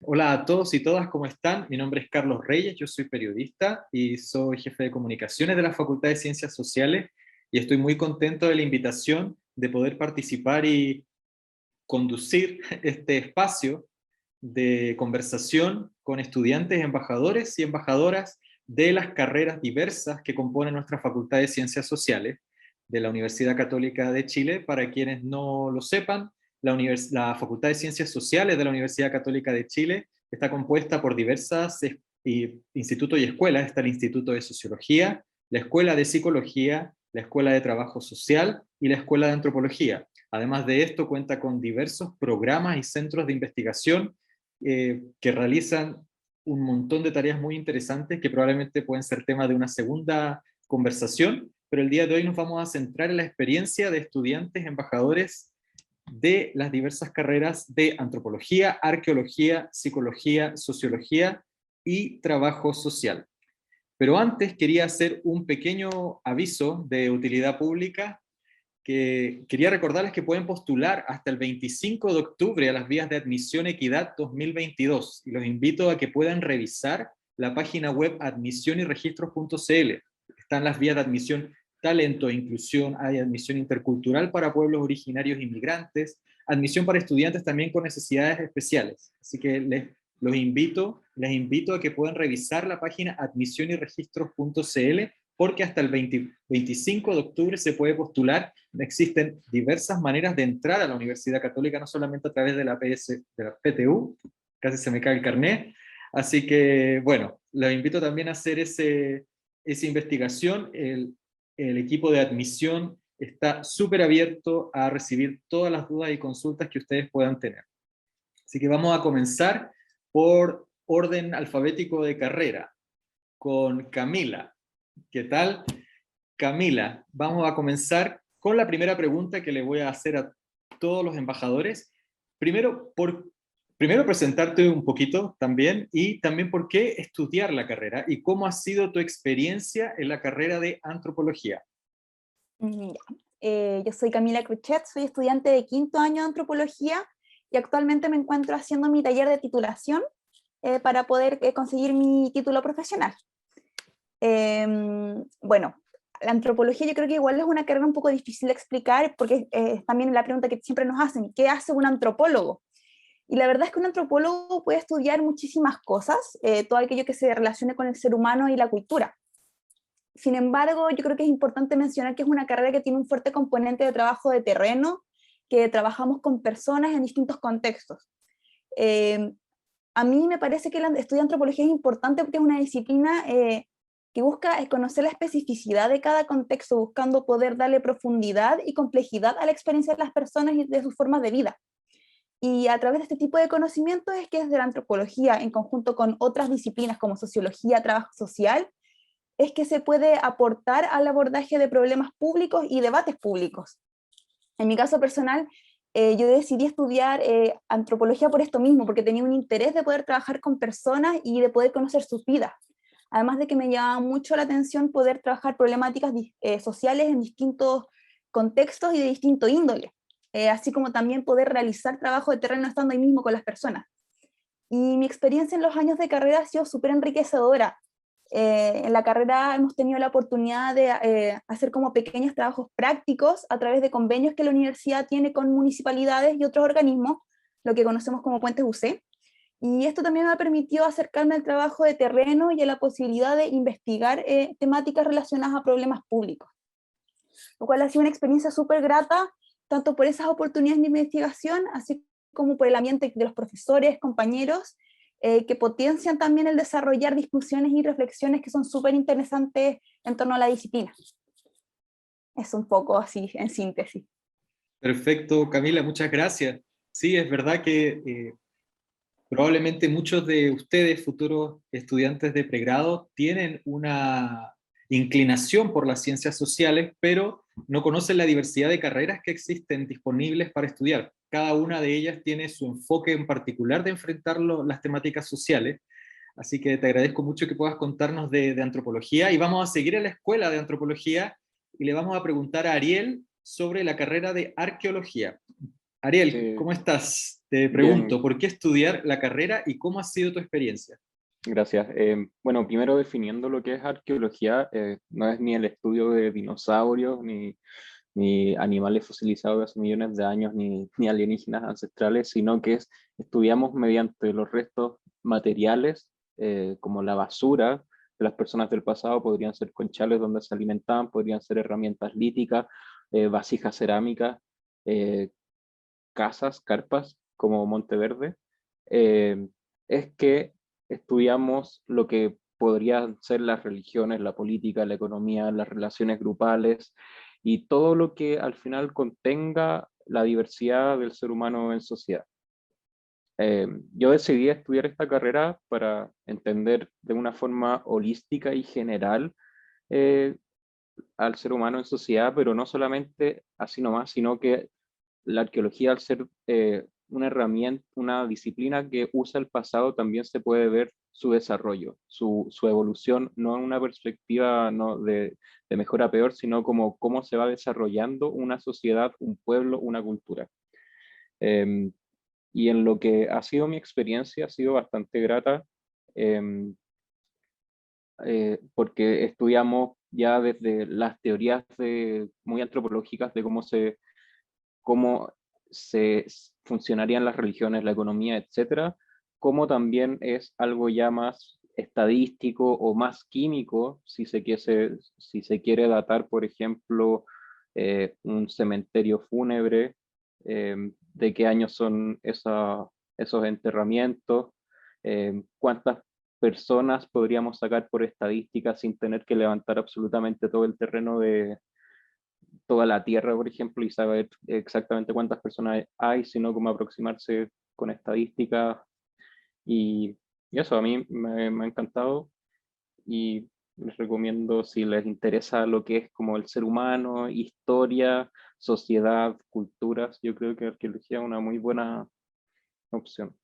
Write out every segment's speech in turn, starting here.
Hola a todos y todas, ¿cómo están? Mi nombre es Carlos Reyes, yo soy periodista y soy jefe de comunicaciones de la Facultad de Ciencias Sociales y estoy muy contento de la invitación de poder participar y conducir este espacio de conversación con estudiantes, embajadores y embajadoras de las carreras diversas que componen nuestra Facultad de Ciencias Sociales de la Universidad Católica de Chile. Para quienes no lo sepan, la Facultad de Ciencias Sociales de la Universidad Católica de Chile está compuesta por diversas institutos y escuelas. Está el Instituto de Sociología, la Escuela de Psicología, la Escuela de Trabajo Social y la Escuela de Antropología. Además de esto, cuenta con diversos programas y centros de investigación que realizan un montón de tareas muy interesantes que probablemente pueden ser tema de una segunda conversación, pero el día de hoy nos vamos a centrar en la experiencia de estudiantes embajadores de las diversas carreras de antropología, arqueología, psicología, sociología y trabajo social. Pero antes quería hacer un pequeño aviso de utilidad pública que quería recordarles que pueden postular hasta el 25 de octubre a las vías de admisión Equidad 2022 y los invito a que puedan revisar la página web admisionyrregistros.cl. Están las vías de admisión talento e inclusión, hay admisión intercultural para pueblos originarios inmigrantes, admisión para estudiantes también con necesidades especiales. Así que les invito a que puedan revisar la página admisionyrregistros.cl porque hasta el 25 de octubre se puede postular. Existen diversas maneras de entrar a la Universidad Católica, no solamente a través de la PTU, casi se me cae el carnet. Así que, bueno, los invito también a hacer esa investigación. El equipo de admisión está súper abierto a recibir todas las dudas y consultas que ustedes puedan tener. Así que vamos a comenzar por orden alfabético de carrera, con Camila. ¿Qué tal? Camila, vamos a comenzar con la primera pregunta que le voy a hacer a todos los embajadores. Primero, primero presentarte un poquito también, y también por qué estudiar la carrera y cómo ha sido tu experiencia en la carrera de antropología. Ya. Yo soy Camila Cruchet, soy estudiante de quinto año de antropología y actualmente me encuentro haciendo mi taller de titulación para poder conseguir mi título profesional. Bueno, la antropología yo creo que igual es una carrera un poco difícil de explicar porque es también la pregunta que siempre nos hacen: ¿qué hace un antropólogo? Y la verdad es que un antropólogo puede estudiar muchísimas cosas, todo aquello que se relacione con el ser humano y la cultura. Sin embargo, yo creo que es importante mencionar que es una carrera que tiene un fuerte componente de trabajo de terreno, que trabajamos con personas en distintos contextos. Eh, a mí me parece que estudiar antropología es importante porque es una disciplina que busca conocer la especificidad de cada contexto, buscando poder darle profundidad y complejidad a la experiencia de las personas y de sus formas de vida. Y a través de este tipo de conocimientos es que desde la antropología, en conjunto con otras disciplinas como sociología, trabajo social, es que se puede aportar al abordaje de problemas públicos y debates públicos. En mi caso personal, yo decidí estudiar antropología por esto mismo, porque tenía un interés de poder trabajar con personas y de poder conocer sus vidas. Además de que me llamaba mucho la atención poder trabajar problemáticas sociales en distintos contextos y de distinto índole, así como también poder realizar trabajo de terreno estando ahí mismo con las personas. Y mi experiencia en los años de carrera ha sido súper enriquecedora. En la carrera hemos tenido la oportunidad de hacer como pequeños trabajos prácticos a través de convenios que la universidad tiene con municipalidades y otros organismos, lo que conocemos como puentes UC. Y esto también me ha permitido acercarme al trabajo de terreno y a la posibilidad de investigar temáticas relacionadas a problemas públicos, lo cual ha sido una experiencia súper grata, tanto por esas oportunidades de investigación, así como por el ambiente de los profesores, compañeros, que potencian también el desarrollar discusiones y reflexiones que son súper interesantes en torno a la disciplina. Es un poco así, en síntesis. Perfecto, Camila, muchas gracias. Sí, es verdad que probablemente muchos de ustedes, futuros estudiantes de pregrado, tienen una inclinación por las ciencias sociales, pero no conocen la diversidad de carreras que existen disponibles para estudiar. Cada una de ellas tiene su enfoque en particular de enfrentar las temáticas sociales. Así que te agradezco mucho que puedas contarnos de antropología, y vamos a seguir en la escuela de antropología y le vamos a preguntar a Ariel sobre la carrera de arqueología. Ariel, Eh, ¿cómo estás? Te Bien, pregunto, ¿por qué estudiar la carrera y cómo ha sido tu experiencia? gracias. Bueno, primero definiendo lo que es arqueología, no es ni el estudio de dinosaurios, ni animales fosilizados de hace millones de años, ni alienígenas ancestrales, sino que estudiamos mediante los restos materiales, como la basura de las personas del pasado, podrían ser conchales donde se alimentaban, podrían ser herramientas líticas, vasijas cerámicas, eh, casas, carpas, como Monteverde, eh, es que estudiamos lo que podrían ser las religiones, la política, la economía, las relaciones grupales y todo lo que al final contenga la diversidad del ser humano en sociedad. Yo decidí estudiar esta carrera para entender de una forma holística y general eh, al ser humano en sociedad, pero no solamente así nomás, sino que la arqueología, al ser una herramienta, una disciplina que usa el pasado, también se puede ver su desarrollo, su evolución, no en una perspectiva no de mejor a peor, sino como cómo se va desarrollando una sociedad, un pueblo, una cultura. Eh, y en lo que ha sido mi experiencia, ha sido bastante grata, eh, porque estudiamos ya desde las teorías muy antropológicas de cómo se funcionarían las religiones, la economía, etcétera, como también es algo ya más estadístico o más químico, si se quiere datar, por ejemplo, un cementerio fúnebre, de qué años son esos enterramientos, cuántas personas podríamos sacar por estadística sin tener que levantar absolutamente todo el terreno de toda la Tierra, por ejemplo, y saber exactamente cuántas personas hay, sino como aproximarse con estadísticas. Y eso a mí me ha encantado y les recomiendo si les interesa lo que es como el ser humano, historia, sociedad, culturas, yo creo que arqueología es una muy buena opción.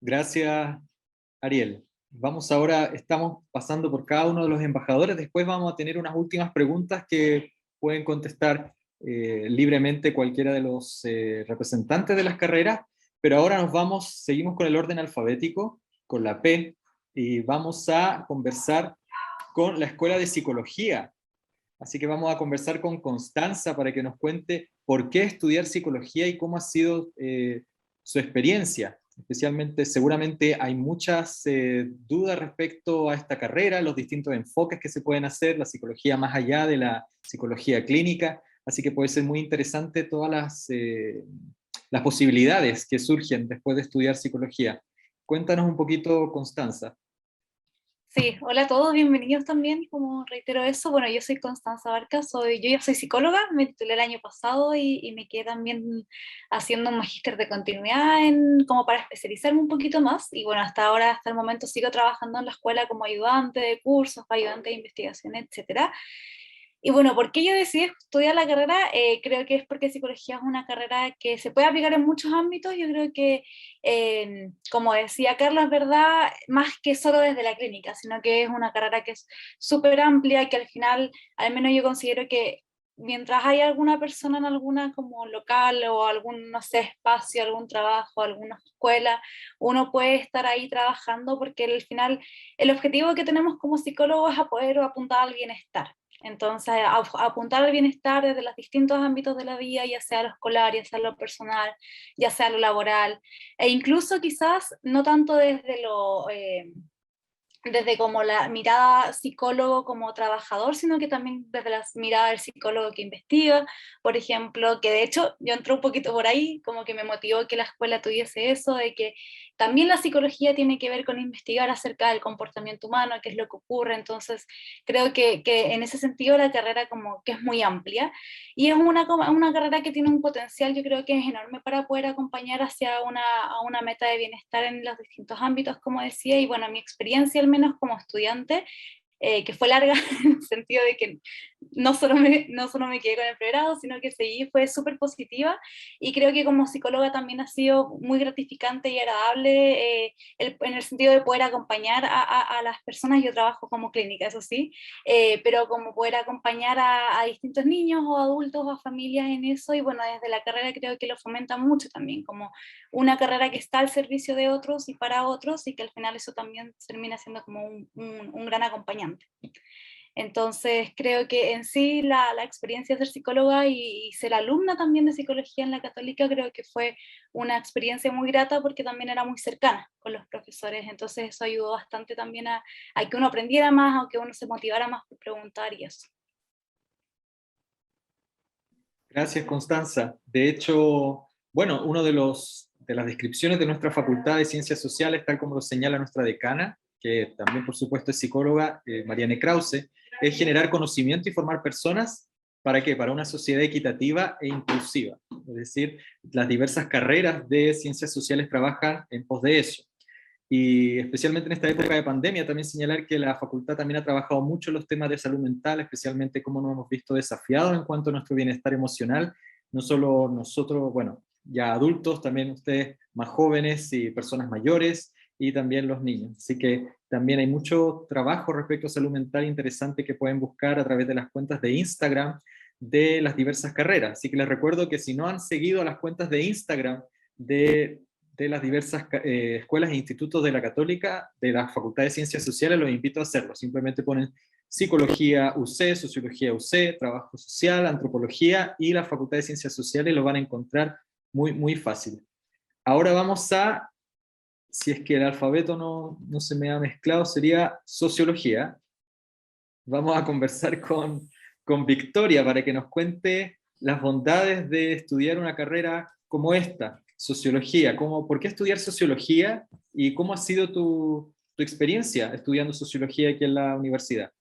Gracias, Ariel. Vamos ahora, estamos pasando por cada uno de los embajadores, después vamos a tener unas últimas preguntas que pueden contestar libremente cualquiera de los representantes de las carreras, pero ahora seguimos con el orden alfabético, con la P, y vamos a conversar con la Escuela de Psicología. Así que vamos a conversar con Constanza para que nos cuente por qué estudiar psicología y cómo ha sido su experiencia. Especialmente, seguramente hay muchas dudas respecto a esta carrera, los distintos enfoques que se pueden hacer, la psicología más allá de la psicología clínica, así que puede ser muy interesante todas las posibilidades que surgen después de estudiar psicología. Cuéntanos un poquito, Constanza. Sí, hola a todos, bienvenidos también, como reitero eso, bueno, yo soy Constanza Barca, yo ya soy psicóloga, me titulé el año pasado y me quedé también haciendo un magíster de continuidad como para especializarme un poquito más, y bueno, hasta ahora, hasta el momento sigo trabajando en la escuela como ayudante de cursos, ayudante de investigación, etcétera. Y bueno, ¿por qué yo decidí estudiar la carrera? Creo que es porque psicología es una carrera que se puede aplicar en muchos ámbitos. Yo creo que, como decía Carlos, es verdad, más que solo desde la clínica, sino que es una carrera que es súper amplia y que al final, al menos yo considero que mientras haya alguna persona en alguna como local o algún, no sé, espacio, algún trabajo, alguna escuela, uno puede estar ahí trabajando porque al final el objetivo que tenemos como psicólogos es a poder apuntar al bienestar. Entonces, apuntar al bienestar desde los distintos ámbitos de la vida, ya sea lo escolar, ya sea lo personal, ya sea lo laboral, e incluso quizás no tanto desde como la mirada psicólogo como trabajador, sino que también desde la mirada del psicólogo que investiga, por ejemplo, que de hecho yo entré un poquito por ahí, como que me motivó que la escuela tuviese eso, de que también la psicología tiene que ver con investigar acerca del comportamiento humano, qué es lo que ocurre, entonces creo que en ese sentido la carrera como que es muy amplia y es una carrera que tiene un potencial, yo creo que es enorme para poder acompañar hacia a una meta de bienestar en los distintos ámbitos, como decía, y bueno, mi experiencia al menos como estudiante, que fue larga en el sentido de que no solo me quedé con el pregrado, sino que seguí, fue súper positiva, y creo que como psicóloga también ha sido muy gratificante y agradable, en el sentido de poder acompañar a las personas. Yo trabajo como clínica, eso sí, pero como poder acompañar a distintos niños o adultos o familias en eso, y bueno, desde la carrera creo que lo fomenta mucho también, como una carrera que está al servicio de otros y para otros, y que al final eso también termina siendo como un gran acompañante. Entonces creo que en sí la experiencia de ser psicóloga y ser alumna también de psicología en la Católica, creo que fue una experiencia muy grata, porque también era muy cercana con los profesores, entonces eso ayudó bastante también a que uno aprendiera más, a que uno se motivara más por preguntar y eso. Gracias, Constanza. De hecho, bueno, uno de las descripciones de nuestra Facultad de Ciencias Sociales, tal como lo señala nuestra decana, que también por supuesto es psicóloga, Marianne Krause, es generar conocimiento y formar personas. ¿Para qué? Para una sociedad equitativa e inclusiva. Es decir, las diversas carreras de ciencias sociales trabajan en pos de eso. Y especialmente en esta época de pandemia, también señalar que la facultad también ha trabajado mucho en los temas de salud mental, especialmente cómo nos hemos visto desafiados en cuanto a nuestro bienestar emocional, no solo nosotros, bueno, ya adultos, también ustedes más jóvenes y personas mayores, y también los niños. Así que también hay mucho trabajo respecto a salud mental interesante que pueden buscar a través de las cuentas de Instagram de las diversas carreras. Así que les recuerdo que si no han seguido las cuentas de Instagram de las diversas escuelas e institutos de la Católica, de la Facultad de Ciencias Sociales, los invito a hacerlo. Simplemente ponen Psicología UC, Sociología UC, Trabajo Social, Antropología y la Facultad de Ciencias Sociales, lo van a encontrar muy, muy fácil. Ahora vamos a, si es que el alfabeto no se me ha mezclado, sería Sociología. Vamos a conversar con Victoria para que nos cuente las bondades de estudiar una carrera como esta, sociología. ¿Por qué estudiar sociología y cómo ha sido tu experiencia estudiando sociología aquí en la universidad?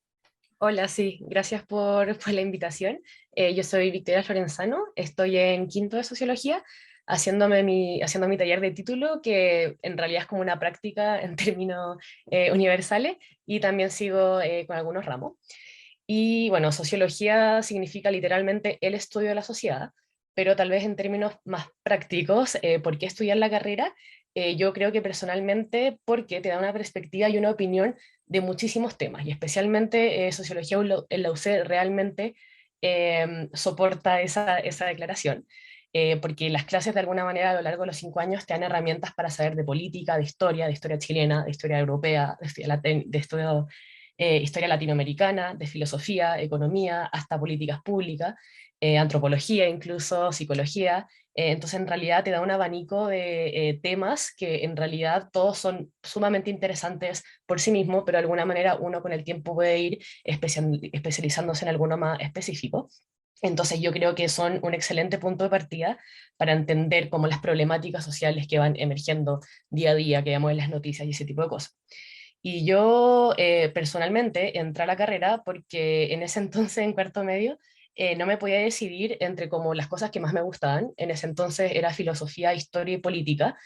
Hola, sí, gracias por la invitación. Yo soy Victoria Florenzano, estoy en quinto de Sociología, haciendo mi taller de título, que en realidad es como una práctica en términos universales, y también sigo con algunos ramos. Y bueno, Sociología significa literalmente el estudio de la sociedad, pero tal vez en términos más prácticos, ¿por qué estudiar la carrera? Yo creo que personalmente porque te da una perspectiva y una opinión de muchísimos temas, y especialmente Sociología en la UC realmente soporta esa declaración, porque las clases de alguna manera a lo largo de los 5 años te dan herramientas para saber de política, de historia chilena, de historia europea, historia latinoamericana, de filosofía, economía, hasta políticas públicas, antropología incluso, psicología. Entonces en realidad te da un abanico de temas que en realidad todos son sumamente interesantes por sí mismos, pero de alguna manera uno con el tiempo puede ir especializándose en alguno más específico. Entonces yo creo que son un excelente punto de partida para entender cómo las problemáticas sociales que van emergiendo día a día, que vemos en las noticias y ese tipo de cosas. Y yo personalmente entré a la carrera porque en ese entonces, en cuarto medio, no me podía decidir entre como las cosas que más me gustaban. En ese entonces era filosofía, historia y política,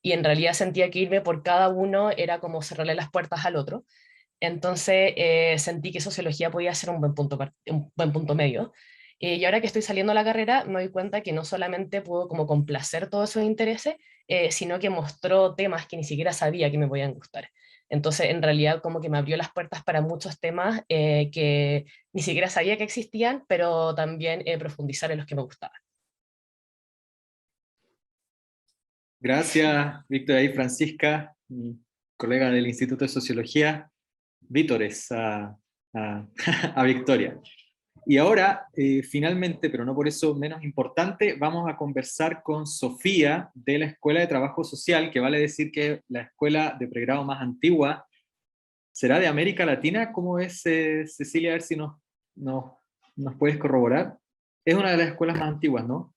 y en realidad sentía que irme por cada uno era como cerrarle las puertas al otro. Entonces sentí que sociología podía ser un buen punto medio. Y ahora que estoy saliendo a la carrera, me doy cuenta que no solamente puedo como complacer todos esos intereses, sino que mostró temas que ni siquiera sabía que me podían gustar. Entonces, en realidad, como que me abrió las puertas para muchos temas que ni siquiera sabía que existían, pero también profundizar en los que me gustaban. Gracias, Víctor y Francisca, mi colega del Instituto de Sociología. Vítores a Victoria. Y ahora, finalmente, pero no por eso menos importante, vamos a conversar con Sofía de la Escuela de Trabajo Social, que vale decir que es la escuela de pregrado más antigua. ¿Será de América Latina? ¿Cómo es, Cecilia? A ver si nos puedes corroborar. Es una de las escuelas más antiguas, ¿no?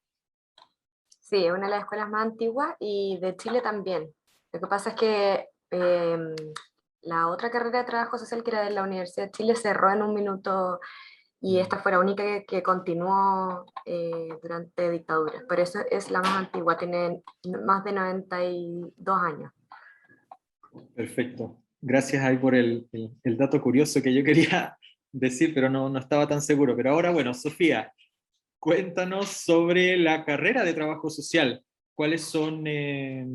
Sí, es una de las escuelas más antiguas y de Chile también. Lo que pasa es que la otra carrera de trabajo social, que era de la Universidad de Chile, cerró en un minuto, y esta fue la única que continuó durante dictadura. Por eso es la más antigua, tiene más de 92 años. Perfecto. Gracias ahí por el dato curioso que yo quería decir, pero no estaba tan seguro. Pero ahora, bueno, Sofía, cuéntanos sobre la carrera de trabajo social. ¿Cuáles son,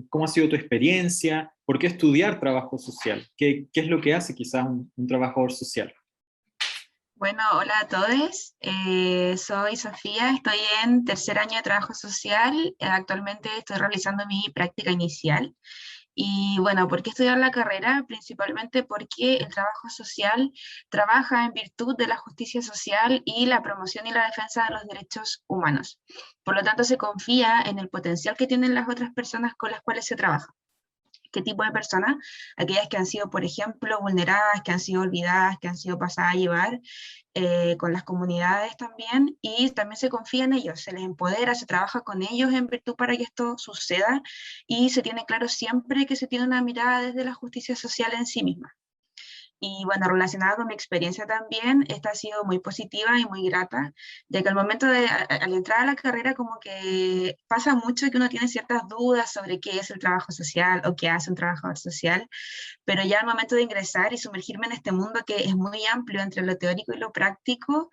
cómo ha sido tu experiencia? ¿Por qué estudiar trabajo social? ¿Qué es lo que hace quizás un trabajador social? Bueno, hola a todos. Soy Sofía, estoy en tercer año de trabajo social. Actualmente estoy realizando mi práctica inicial. Y bueno, ¿por qué estudiar la carrera? Principalmente porque el trabajo social trabaja en virtud de la justicia social y la promoción y la defensa de los derechos humanos. Por lo tanto, se confía en el potencial que tienen las otras personas con las cuales se trabaja. ¿Qué tipo de personas? Aquellas que han sido, por ejemplo, vulneradas, que han sido olvidadas, que han sido pasadas a llevar, con las comunidades también, y también se confía en ellos, se les empodera, se trabaja con ellos en virtud para que esto suceda, y se tiene claro siempre que se tiene una mirada desde la justicia social en sí misma. Y bueno, relacionada con mi experiencia también, esta ha sido muy positiva y muy grata, ya que al momento de, al entrar a la carrera, como que pasa mucho que uno tiene ciertas dudas sobre qué es el trabajo social o qué hace un trabajador social, pero ya al momento de ingresar y sumergirme en este mundo que es muy amplio entre lo teórico y lo práctico,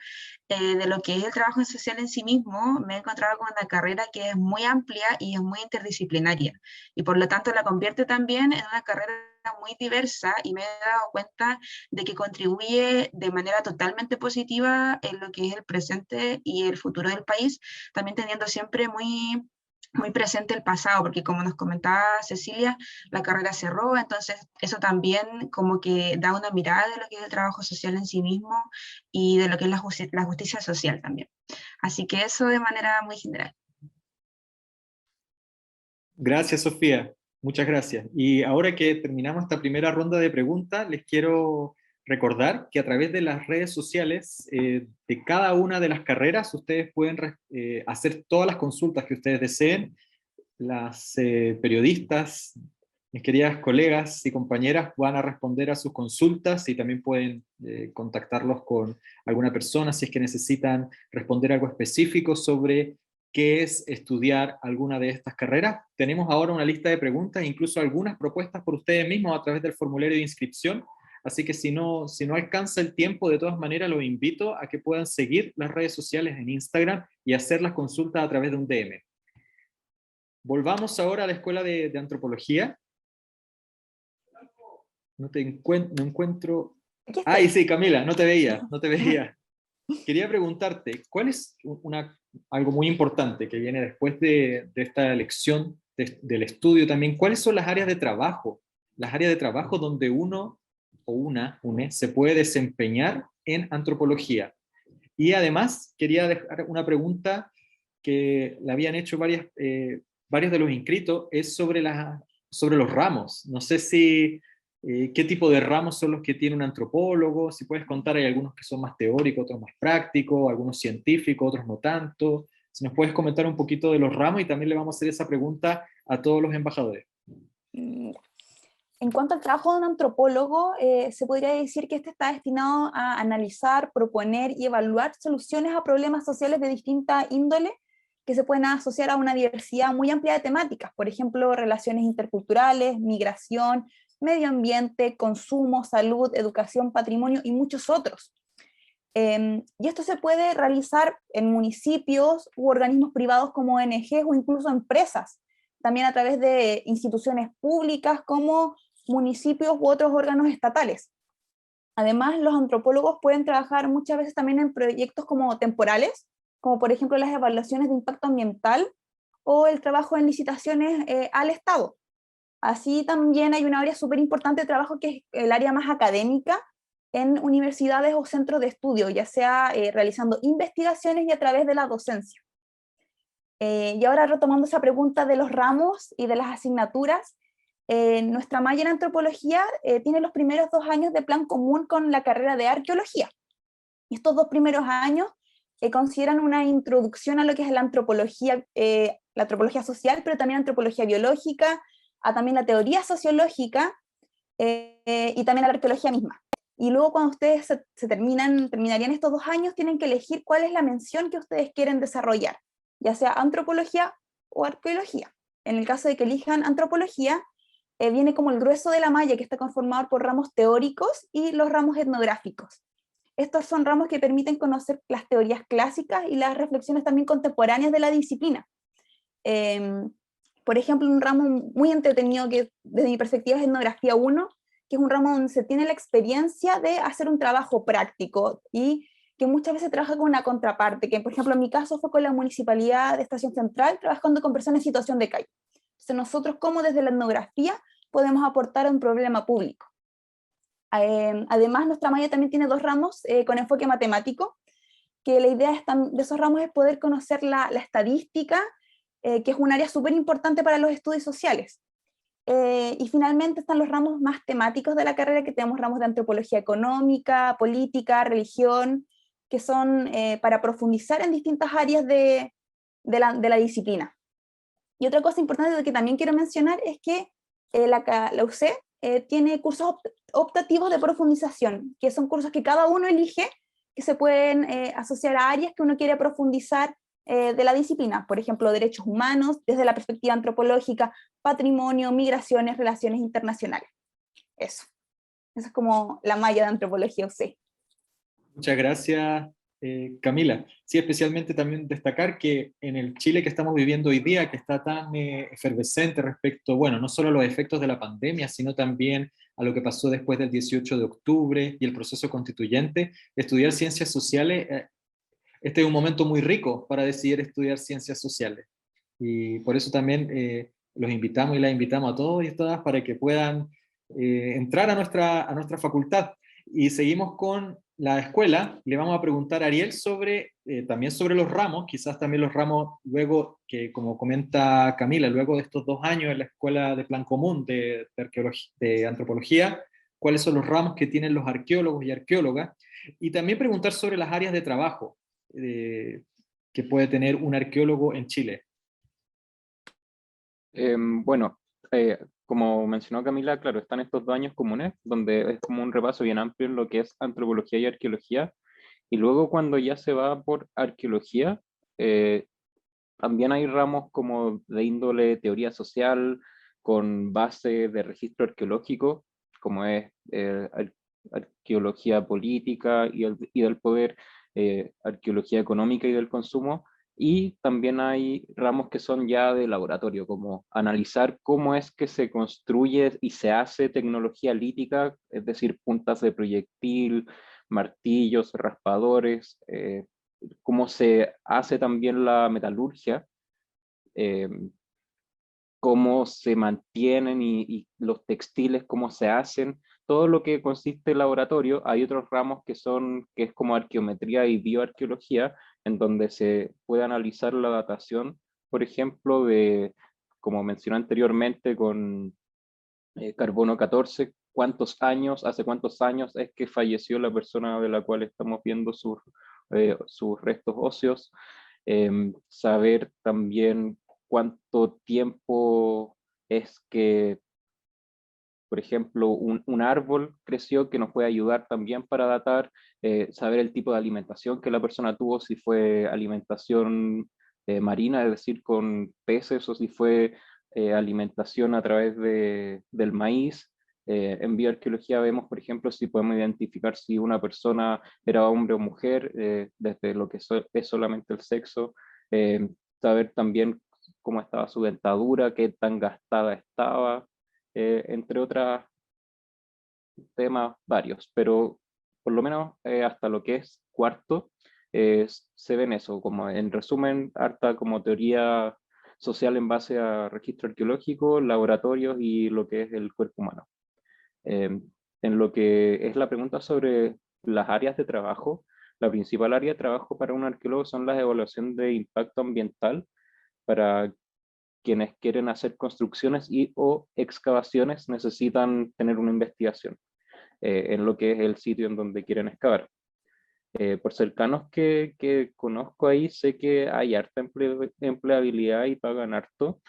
de lo que es el trabajo social en sí mismo, me he encontrado con una carrera que es muy amplia y es muy interdisciplinaria, y por lo tanto la convierte también en una carrera muy diversa, y me he dado cuenta de que contribuye de manera totalmente positiva en lo que es el presente y el futuro del país, también teniendo siempre muy presente el pasado, porque como nos comentaba Cecilia, la carrera cerró, entonces eso también como que da una mirada de lo que es el trabajo social en sí mismo y de lo que es la justicia social también. Así que eso de manera muy general. Gracias, Sofía. Muchas gracias. Y ahora que terminamos esta primera ronda de preguntas, les quiero recordar que a través de las redes sociales de cada una de las carreras, ustedes pueden hacer todas las consultas que ustedes deseen. Las periodistas, mis queridas colegas y compañeras, van a responder a sus consultas y también pueden contactarlos con alguna persona si es que necesitan responder algo específico sobre qué es estudiar alguna de estas carreras. Tenemos ahora una lista de preguntas, incluso algunas propuestas por ustedes mismos a través del formulario de inscripción, así que si no alcanza el tiempo, de todas maneras los invito a que puedan seguir las redes sociales en Instagram y hacer las consultas a través de un DM. Volvamos ahora a la Escuela de Antropología. No encuentro... Ay, sí, Camila, no te veía. Quería preguntarte, ¿cuál es algo muy importante que viene después de esta elección del estudio también? ¿Cuáles son las áreas de trabajo? Las áreas de trabajo donde uno o una se puede desempeñar en antropología. Y además, quería dejar una pregunta que le habían hecho varios de los inscritos, es sobre los ramos. No sé si qué tipo de ramos son los que tiene un antropólogo, si puedes contar, hay algunos que son más teóricos, otros más prácticos, algunos científicos, otros no tanto. Si nos puedes comentar un poquito de los ramos, y también le vamos a hacer esa pregunta a todos los embajadores. En cuanto al trabajo de un antropólogo, se podría decir que este está destinado a analizar, proponer y evaluar soluciones a problemas sociales de distinta índole que se pueden asociar a una diversidad muy amplia de temáticas, por ejemplo, relaciones interculturales, migración, medio ambiente, consumo, salud, educación, patrimonio y muchos otros. Y esto se puede realizar en municipios u organismos privados como ONGs o incluso empresas, también a través de instituciones públicas como municipios u otros órganos estatales. Además, los antropólogos pueden trabajar muchas veces también en proyectos como temporales, como por ejemplo las evaluaciones de impacto ambiental o el trabajo en licitaciones al Estado. Así también hay una área súper importante de trabajo que es el área más académica en universidades o centros de estudio, ya sea realizando investigaciones y a través de la docencia. Y ahora retomando esa pregunta de los ramos y de las asignaturas, nuestra malla en antropología tiene los primeros 2 años de plan común con la carrera de arqueología. Y estos 2 primeros años consideran una introducción a lo que es la antropología social, pero también antropología biológica, a también la teoría sociológica y también a la arqueología misma. Y luego cuando ustedes terminarían estos 2 años, tienen que elegir cuál es la mención que ustedes quieren desarrollar, ya sea antropología o arqueología. En el caso de que elijan antropología, viene como el grueso de la malla, que está conformado por ramos teóricos y los ramos etnográficos. estos son ramos que permiten conocer las teorías clásicas y las reflexiones también contemporáneas de la disciplina. Por ejemplo, un ramo muy entretenido que desde mi perspectiva es Etnografía 1, que es un ramo donde se tiene la experiencia de hacer un trabajo práctico y que muchas veces trabaja con una contraparte, que por ejemplo en mi caso fue con la Municipalidad de Estación Central, trabajando con personas en situación de calle. Entonces nosotros, como desde la etnografía, podemos aportar a un problema público. Además, nuestra malla también tiene 2 ramos con enfoque matemático, que la idea de esos ramos es poder conocer la estadística, que es un área súper importante para los estudios sociales. Y finalmente están los ramos más temáticos de la carrera, que tenemos ramos de antropología económica, política, religión, que son para profundizar en distintas áreas de la disciplina. Y otra cosa importante que también quiero mencionar es que la UC tiene cursos optativos de profundización, que son cursos que cada uno elige, que se pueden asociar a áreas que uno quiere profundizar de la disciplina, por ejemplo, derechos humanos, desde la perspectiva antropológica, patrimonio, migraciones, relaciones internacionales. Eso es como la malla de antropología UC. Muchas gracias, Camila. Sí, especialmente también destacar que en el Chile que estamos viviendo hoy día, que está tan efervescente respecto, bueno, no solo a los efectos de la pandemia, sino también a lo que pasó después del 18 de octubre y el proceso constituyente, estudiar ciencias sociales, este es un momento muy rico para decidir estudiar ciencias sociales. Y por eso también los invitamos y las invitamos a todos y todas para que puedan entrar a nuestra facultad. Y seguimos con la escuela. Le vamos a preguntar a Ariel también sobre los ramos, quizás también los ramos luego, que como comenta Camila, luego de estos 2 años en la escuela de plan común de antropología, cuáles son los ramos que tienen los arqueólogos y arqueólogas. Y también preguntar sobre las áreas de trabajo que puede tener un arqueólogo en Chile. Bueno, como mencionó Camila, claro, están estos 2 años comunes, donde es como un repaso bien amplio en lo que es antropología y arqueología, y luego cuando ya se va por arqueología, también hay ramos como de índole teoría social, con base de registro arqueológico, como es arqueología política y del poder, arqueología económica y del consumo, y también hay ramos que son ya de laboratorio, como analizar cómo es que se construye y se hace tecnología lítica, es decir, puntas de proyectil, martillos, raspadores, cómo se hace también la metalurgia, eh, cómo se mantienen y los textiles, cómo se hacen, todo lo que consiste en laboratorio. Hay otros ramos que es como arqueometría y bioarqueología, en donde se puede analizar la datación, por ejemplo, como mencioné anteriormente, con carbono 14, hace cuántos años es que falleció la persona de la cual estamos viendo sus restos óseos. Saber también cuánto tiempo es que, por ejemplo, un árbol creció, que nos puede ayudar también para datar, saber el tipo de alimentación que la persona tuvo, si fue alimentación marina, es decir, con peces, o si fue alimentación a través del maíz. En bioarqueología vemos, por ejemplo, si podemos identificar si una persona era hombre o mujer, desde lo que es solamente el sexo. Saber también cómo estaba su dentadura, qué tan gastada estaba, entre otros temas varios, pero por lo menos hasta lo que es cuarto, se ven eso, como en resumen, harta como teoría social en base a registro arqueológico, laboratorios y lo que es el cuerpo humano. En lo que es la pregunta sobre las áreas de trabajo, la principal área de trabajo para un arqueólogo son las evaluaciones de impacto ambiental para quienes quieren hacer construcciones o excavaciones, necesitan tener una investigación en lo que es el sitio en donde quieren excavar. Por cercanos que conozco ahí, sé que hay harta empleabilidad y pagan harto,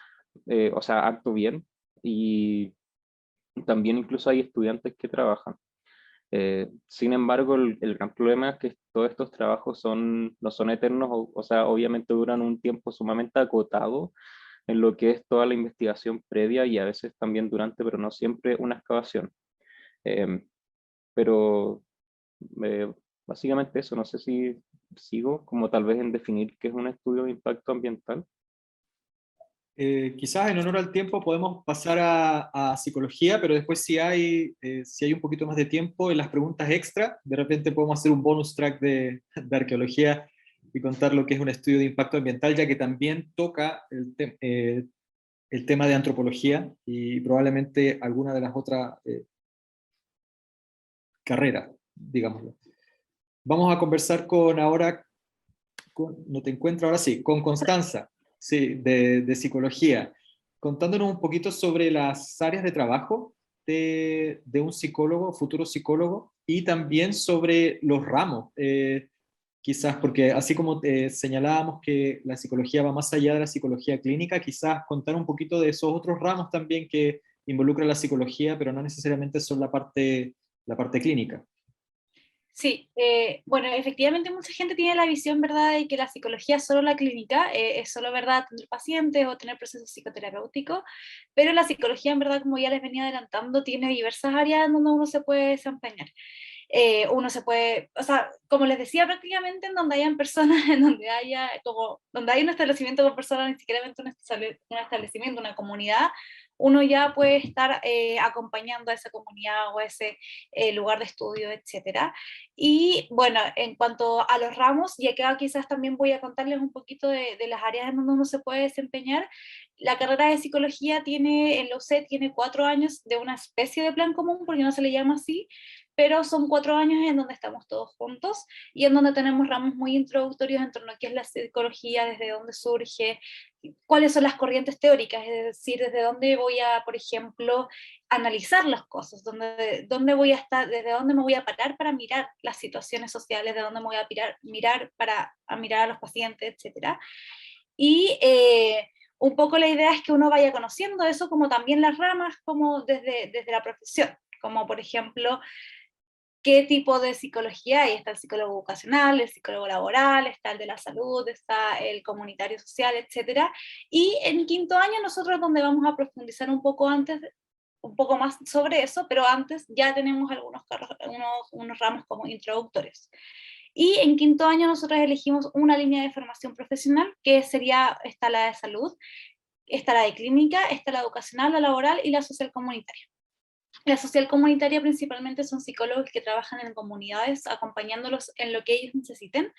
o sea, harto bien, y también incluso hay estudiantes que trabajan. Sin embargo, el gran problema es que todos estos trabajos no son eternos, o sea, obviamente duran un tiempo sumamente acotado en lo que es toda la investigación previa y a veces también durante, pero no siempre, una excavación. Pero básicamente eso. No sé si sigo, como tal vez en definir qué es un estudio de impacto ambiental. Quizás en honor al tiempo podemos pasar a psicología, pero después si hay un poquito más de tiempo en las preguntas extra, de repente podemos hacer un bonus track de arqueología y contar lo que es un estudio de impacto ambiental, ya que también toca el tema de antropología y probablemente alguna de las otras carreras, digámoslo. Vamos a conversar no te encuentro ahora sí, con Constanza. Sí, de psicología, contándonos un poquito sobre las áreas de trabajo de un psicólogo, futuro psicólogo, y también sobre los ramos, quizás, porque así como señalábamos que la psicología va más allá de la psicología clínica, quizás contar un poquito de esos otros ramos también que involucran la psicología, pero no necesariamente son la parte clínica. Sí, bueno, efectivamente mucha gente tiene la visión, ¿verdad?, de que la psicología es solo la clínica, es solo, ¿verdad?, atender pacientes o tener procesos psicoterapéuticos, pero la psicología, en verdad, como ya les venía adelantando, tiene diversas áreas donde uno se puede desempeñar. Uno se puede, o sea, como les decía, prácticamente en donde hayan personas, en donde haya, como, donde hay un establecimiento con personas, ni siquiera un establecimiento, una comunidad, uno ya puede estar acompañando a esa comunidad o a ese lugar de estudio, etcétera. Y bueno, en cuanto a los ramos, y acá quizás también voy a contarles un poquito de las áreas en donde uno se puede desempeñar. La carrera de psicología en la UC tiene 4 años de una especie de plan común, porque no se le llama así, pero son 4 años en donde estamos todos juntos y en donde tenemos ramos muy introductorios en torno a qué es la psicología, desde dónde surge, cuáles son las corrientes teóricas, es decir, desde dónde voy a, por ejemplo, analizar las cosas, dónde voy a estar, desde dónde me voy a parar para mirar las situaciones sociales, de dónde me voy a mirar para mirar a los pacientes, etc. Y un poco la idea es que uno vaya conociendo eso, como también las ramas, como desde la profesión, como por ejemplo, qué tipo de psicología hay. Está el psicólogo vocacional, el psicólogo laboral, está el de la salud, está el comunitario social, etc. Y en quinto año nosotros donde vamos a profundizar un poco más sobre eso, pero antes ya tenemos unos ramos como introductorios. Y en quinto año nosotros elegimos una línea de formación profesional, que está la de salud, está la de clínica, está la educacional, la laboral y la social comunitaria. La social comunitaria principalmente son psicólogos que trabajan en comunidades acompañándolos en lo que ellos necesiten.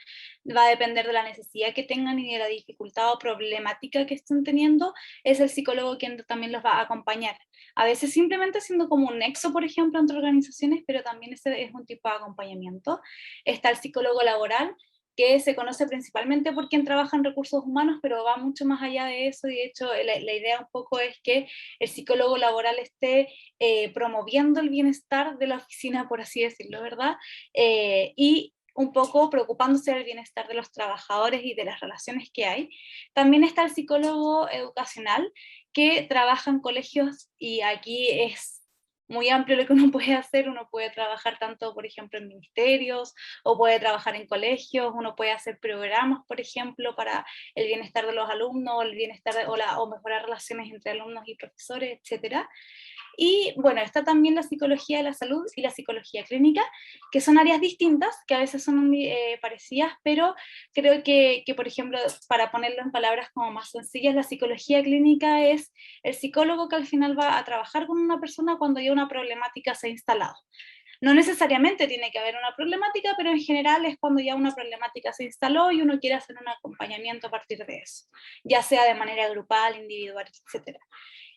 Va a depender de la necesidad que tengan y de la dificultad o problemática que estén teniendo. Es el psicólogo quien también los va a acompañar. A veces simplemente siendo como un nexo, por ejemplo, entre organizaciones, pero también ese es un tipo de acompañamiento. Está el psicólogo laboral, que se conoce principalmente por quien trabaja en recursos humanos, pero va mucho más allá de eso, y de hecho la idea un poco es que el psicólogo laboral esté promoviendo el bienestar de la oficina, por así decirlo, ¿verdad? Y un poco preocupándose del bienestar de los trabajadores y de las relaciones que hay. También está el psicólogo educacional, que trabaja en colegios, y aquí es muy amplio lo que uno puede hacer. Uno puede trabajar tanto, por ejemplo, en ministerios, o puede trabajar en colegios, uno puede hacer programas, por ejemplo, para el bienestar de los alumnos, el bienestar o mejorar relaciones entre alumnos y profesores, etc. Y bueno, está también la psicología de la salud y la psicología clínica, que son áreas distintas, que a veces son parecidas, pero creo que, por ejemplo, para ponerlo en palabras como más sencillas, la psicología clínica es el psicólogo que al final va a trabajar con una persona cuando ya una problemática se ha instalado. No necesariamente tiene que haber una problemática, pero en general es cuando ya una problemática se instaló y uno quiere hacer un acompañamiento a partir de eso, ya sea de manera grupal, individual, etc.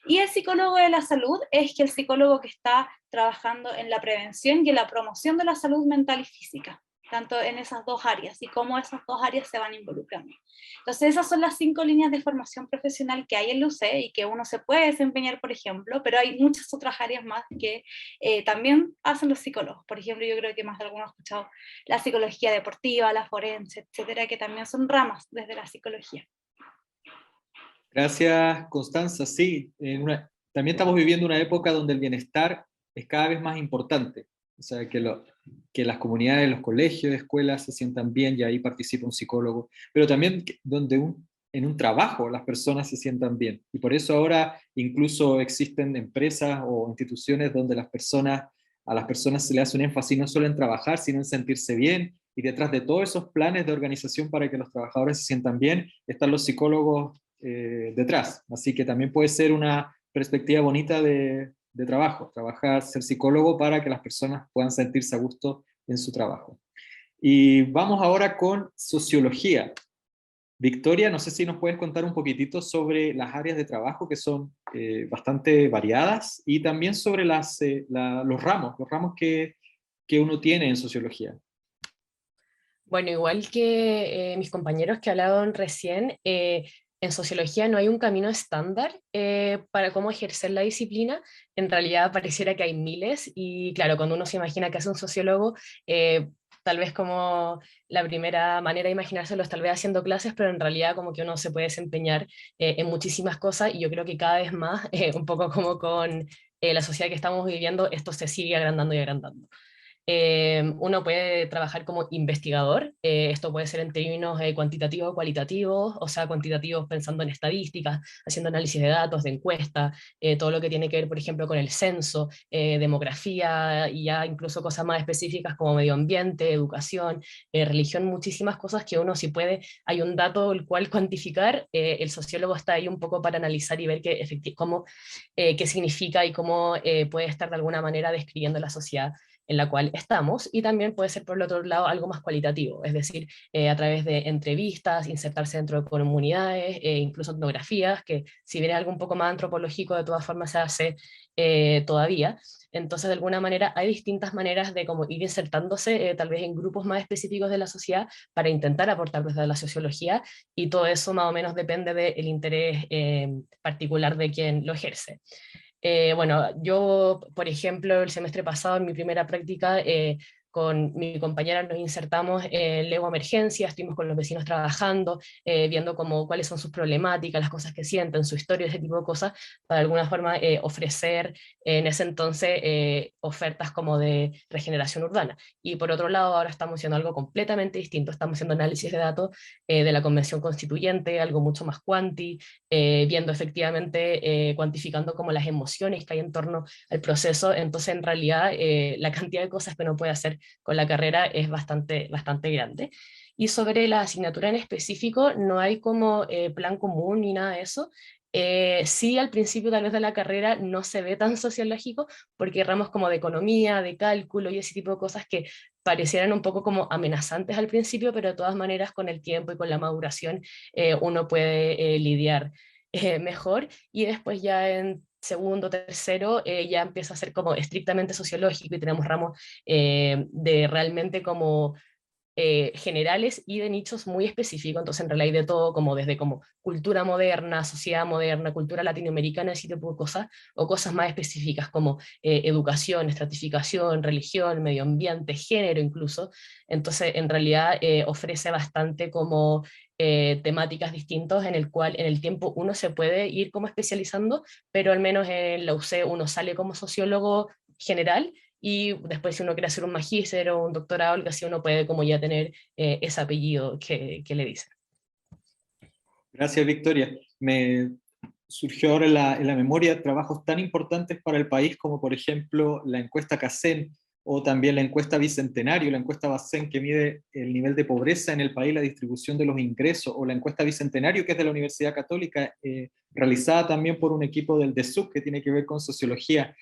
Y el psicólogo de la salud es el psicólogo que está trabajando en la prevención y en la promoción de la salud mental y física, tanto en esas dos áreas, y cómo esas dos áreas se van involucrando. Entonces esas son las 5 líneas de formación profesional que hay en la UC y que uno se puede desempeñar, por ejemplo, pero hay muchas otras áreas más que también hacen los psicólogos. Por ejemplo, yo creo que más de algunos han escuchado la psicología deportiva, la forense, etcétera, que también son ramas desde la psicología. Gracias, Constanza. Sí, también estamos viviendo una época donde el bienestar es cada vez más importante. O sea, que las comunidades, los colegios, escuelas se sientan bien, y ahí participa un psicólogo, pero también donde en un trabajo las personas se sientan bien. Y por eso ahora incluso existen empresas o instituciones donde a las personas se les hace un énfasis no solo en trabajar, sino en sentirse bien, y detrás de todos esos planes de organización para que los trabajadores se sientan bien, están los psicólogos detrás. Así que también puede ser una perspectiva bonita de trabajo, trabajar, ser psicólogo para que las personas puedan sentirse a gusto en su trabajo. Y vamos ahora con sociología. Victoria, no sé si nos puedes contar un poquitito sobre las áreas de trabajo que son bastante variadas y también sobre los ramos que uno tiene en sociología. Bueno, igual que mis compañeros que hablaron recién, en sociología no hay un camino estándar para cómo ejercer la disciplina. En realidad pareciera que hay miles y claro, cuando uno se imagina que hace un sociólogo, tal vez como la primera manera de imaginárselo es tal vez haciendo clases, pero en realidad como que uno se puede desempeñar en muchísimas cosas y yo creo que cada vez más, un poco como con la sociedad que estamos viviendo, esto se sigue agrandando y agrandando. Uno puede trabajar como investigador, esto puede ser en términos cuantitativos o cualitativos, o sea, cuantitativos pensando en estadísticas, haciendo análisis de datos, de encuestas, todo lo que tiene que ver, por ejemplo, con el censo, demografía y ya incluso cosas más específicas como medio ambiente, educación, religión, muchísimas cosas que uno si puede, hay un dato el cual cuantificar, el sociólogo está ahí un poco para analizar y ver qué significa y cómo puede estar de alguna manera describiendo la sociedad en la cual estamos, y también puede ser por el otro lado algo más cualitativo, es decir, a través de entrevistas, insertarse dentro de comunidades, incluso etnografías, que si bien es algo un poco más antropológico, de todas formas se hace todavía. Entonces, de alguna manera, hay distintas maneras de como ir insertándose, tal vez en grupos más específicos de la sociedad, para intentar aportar desde la sociología, y todo eso más o menos depende del interés particular de quien lo ejerce. Bueno, yo, por ejemplo, el semestre pasado, en mi primera práctica, con mi compañera nos insertamos en Lego Emergencia, estuvimos con los vecinos trabajando, viendo cuáles son sus problemáticas, las cosas que sienten, su historia, ese tipo de cosas, para de alguna forma ofrecer en ese entonces ofertas como de regeneración urbana. Y por otro lado, ahora estamos haciendo algo completamente distinto, estamos haciendo análisis de datos de la Convención Constituyente, algo mucho más cuanti, viendo efectivamente, cuantificando como las emociones que hay en torno al proceso. Entonces, en realidad, la cantidad de cosas que uno puede hacer con la carrera es bastante, bastante grande. Y sobre la asignatura en específico, no hay como plan común ni nada de eso. Sí, al principio tal vez de la carrera no se ve tan sociológico, porque ramos como de economía, de cálculo y ese tipo de cosas que parecieran un poco como amenazantes al principio, pero de todas maneras con el tiempo y con la maduración uno puede lidiar mejor, y después ya en segundo, tercero, ya empieza a ser como estrictamente sociológico y tenemos ramos de realmente como generales y de nichos muy específicos. Entonces en realidad hay de todo, como desde como cultura moderna, sociedad moderna, cultura latinoamericana, ese tipo de cosas, o cosas más específicas como educación, estratificación, religión, medio ambiente, género incluso. Entonces en realidad ofrece bastante como temáticas distintas en el cual en el tiempo uno se puede ir como especializando, pero al menos en la UC uno sale como sociólogo general, y después si uno quiere hacer un magíster o un doctorado, algo así, uno puede como ya tener ese apellido que le dicen. Gracias, Victoria. Me surgió ahora en la memoria trabajos tan importantes para el país como, por ejemplo, la encuesta CACEN, o también la encuesta Bicentenario, la encuesta BACEN, que mide el nivel de pobreza en el país, la distribución de los ingresos, o la encuesta Bicentenario, que es de la Universidad Católica, realizada también por un equipo del DESUC, que tiene que ver con sociología,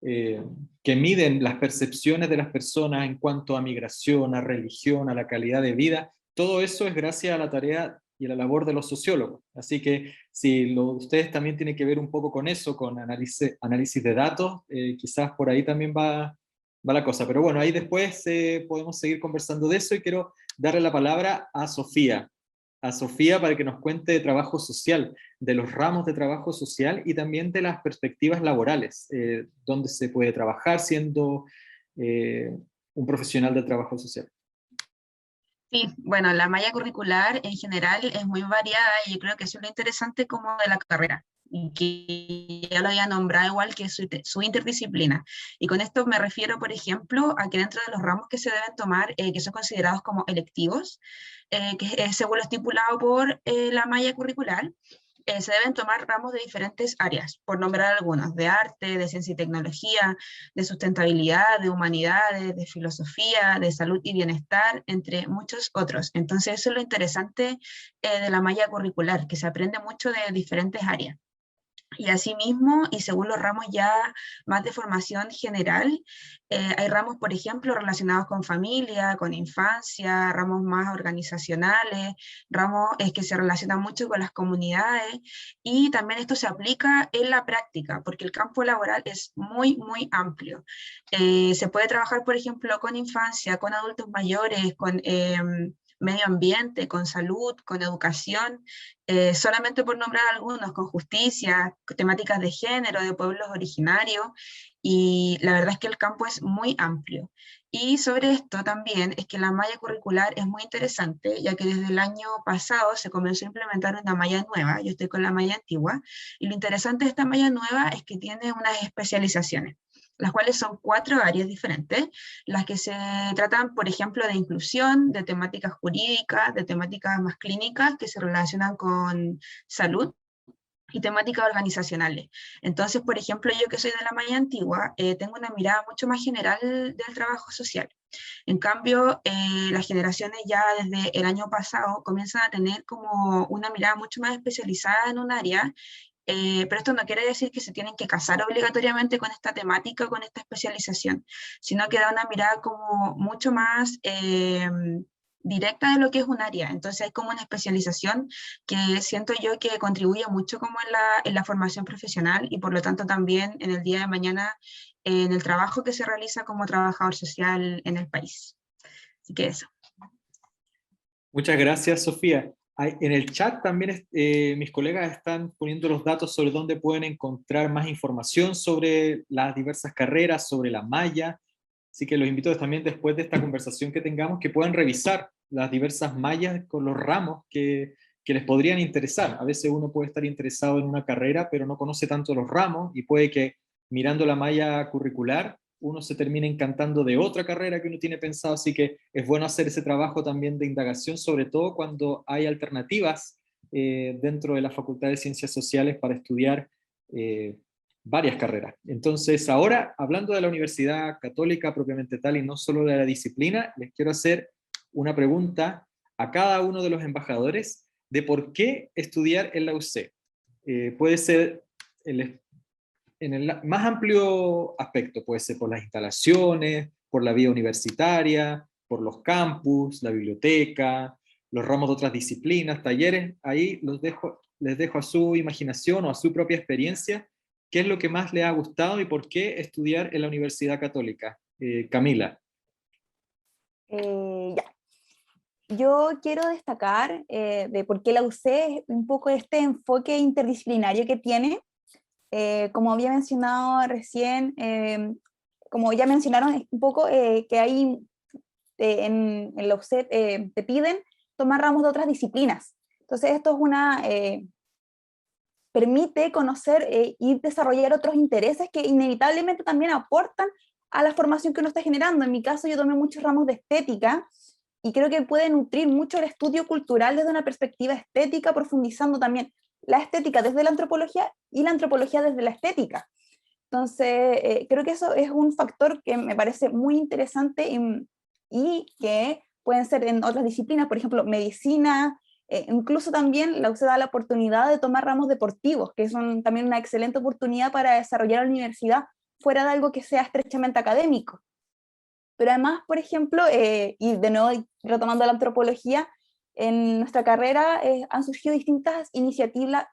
que miden las percepciones de las personas en cuanto a migración, a religión, a la calidad de vida. Todo eso es gracias a la tarea y a la labor de los sociólogos. Así que si ustedes también tienen que ver un poco con eso, con análisis de datos, quizás por ahí también va la cosa. Pero bueno, ahí después podemos seguir conversando de eso, y quiero darle la palabra a Sofía para que nos cuente de trabajo social, de los ramos de trabajo social y también de las perspectivas laborales, dónde se puede trabajar siendo un profesional del trabajo social. Sí, bueno, la malla curricular en general es muy variada y yo creo que eso es lo interesante como de la carrera, y que ya lo había nombrado igual que su interdisciplina. Y con esto me refiero, por ejemplo, a que dentro de los ramos que se deben tomar, que son considerados como electivos, que según lo estipulado por la malla curricular, se deben tomar ramos de diferentes áreas, por nombrar algunos, de arte, de ciencia y tecnología, de sustentabilidad, de humanidades, de filosofía, de salud y bienestar, entre muchos otros. Entonces eso es lo interesante de la malla curricular, que se aprende mucho de diferentes áreas. Y asimismo, y según los ramos ya más de formación general, hay ramos, por ejemplo, relacionados con familia, con infancia, ramos más organizacionales, ramos que se relacionan mucho con las comunidades, y también esto se aplica en la práctica, porque el campo laboral es muy, muy amplio. Se puede trabajar, por ejemplo, con infancia, con adultos mayores, con medio ambiente, con salud, con educación, solamente por nombrar algunos, con justicia, temáticas de género, de pueblos originarios, y la verdad es que el campo es muy amplio. Y sobre esto también es que la malla curricular es muy interesante, ya que desde el año pasado se comenzó a implementar una malla nueva, yo estoy con la malla antigua, y lo interesante de esta malla nueva es que tiene unas especializaciones, las cuales son 4 áreas diferentes, las que se tratan, por ejemplo, de inclusión, de temáticas jurídicas, de temáticas más clínicas que se relacionan con salud, y temáticas organizacionales. Entonces, por ejemplo, yo que soy de la malla antigua, tengo una mirada mucho más general del trabajo social. En cambio, las generaciones ya desde el año pasado comienzan a tener como una mirada mucho más especializada en un área, pero esto no quiere decir que se tienen que casar obligatoriamente con esta temática, con esta especialización, sino que da una mirada como mucho más directa de lo que es un área. Entonces hay como una especialización que siento yo que contribuye mucho como en la formación profesional, y por lo tanto también en el día de mañana en el trabajo que se realiza como trabajador social en el país. Así que eso. Muchas gracias, Sofía. En el chat también mis colegas están poniendo los datos sobre dónde pueden encontrar más información sobre las diversas carreras, sobre la malla. Así que los invito también, después de esta conversación que tengamos, que puedan revisar las diversas mallas con los ramos que les podrían interesar. A veces uno puede estar interesado en una carrera, pero no conoce tanto los ramos, y puede que mirando la malla curricular uno se termina encantando de otra carrera que uno tiene pensado. Así que es bueno hacer ese trabajo también de indagación, sobre todo cuando hay alternativas dentro de la Facultad de Ciencias Sociales para estudiar varias carreras. Entonces, ahora, hablando de la Universidad Católica propiamente tal y no solo de la disciplina, les quiero hacer una pregunta a cada uno de los embajadores de por qué estudiar en la UC. Puede ser en el más amplio aspecto, puede ser por las instalaciones, por la vida universitaria, por los campus, la biblioteca, los ramos de otras disciplinas, talleres. Ahí les dejo a su imaginación o a su propia experiencia qué es lo que más les ha gustado y por qué estudiar en la Universidad Católica. Camila. Ya. Yo quiero destacar de por qué la UC es un poco este enfoque interdisciplinario que tiene. Como había mencionado recién, como ya mencionaron un poco, que hay en la UC te piden tomar ramos de otras disciplinas. Entonces esto es permite conocer y desarrollar otros intereses que inevitablemente también aportan a la formación que uno está generando. En mi caso yo tomé muchos ramos de estética, y creo que puede nutrir mucho el estudio cultural desde una perspectiva estética, profundizando también la estética desde la antropología y la antropología desde la estética. Entonces, creo que eso es un factor que me parece muy interesante y que pueden ser en otras disciplinas, por ejemplo, medicina, incluso también la UC da la oportunidad de tomar ramos deportivos, que son también una excelente oportunidad para desarrollar la universidad fuera de algo que sea estrechamente académico. Pero además, por ejemplo, y de nuevo retomando la antropología, en nuestra carrera han surgido distintas iniciativas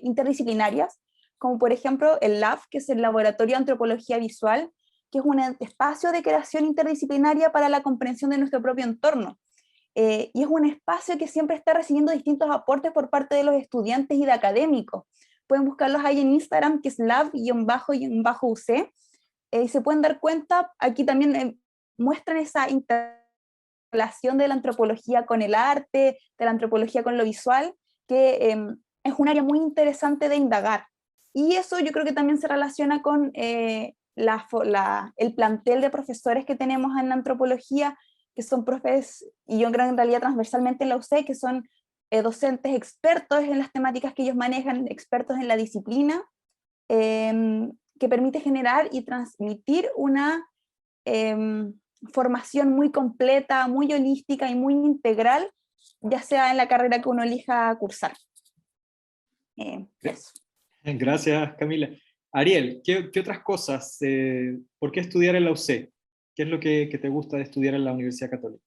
interdisciplinarias, como por ejemplo el LAB, que es el Laboratorio de Antropología Visual, que es un espacio de creación interdisciplinaria para la comprensión de nuestro propio entorno. Y es un espacio que siempre está recibiendo distintos aportes por parte de los estudiantes y de académicos. Pueden buscarlos ahí en Instagram, que es lab_UC, y se pueden dar cuenta, aquí también muestran esa interrelación de la antropología con el arte, de la antropología con lo visual, que es un área muy interesante de indagar. Y eso yo creo que también se relaciona con el plantel de profesores que tenemos en la antropología, que son profes, y yo creo que en realidad transversalmente en la UC, que son docentes expertos en las temáticas que ellos manejan, expertos en la disciplina, que permite generar y transmitir una formación muy completa, muy holística y muy integral, ya sea en la carrera que uno elija cursar. Eso. Gracias, Camila. Ariel, ¿qué otras cosas? ¿Por qué estudiar en la UC? ¿Qué es lo que te gusta de estudiar en la Universidad Católica?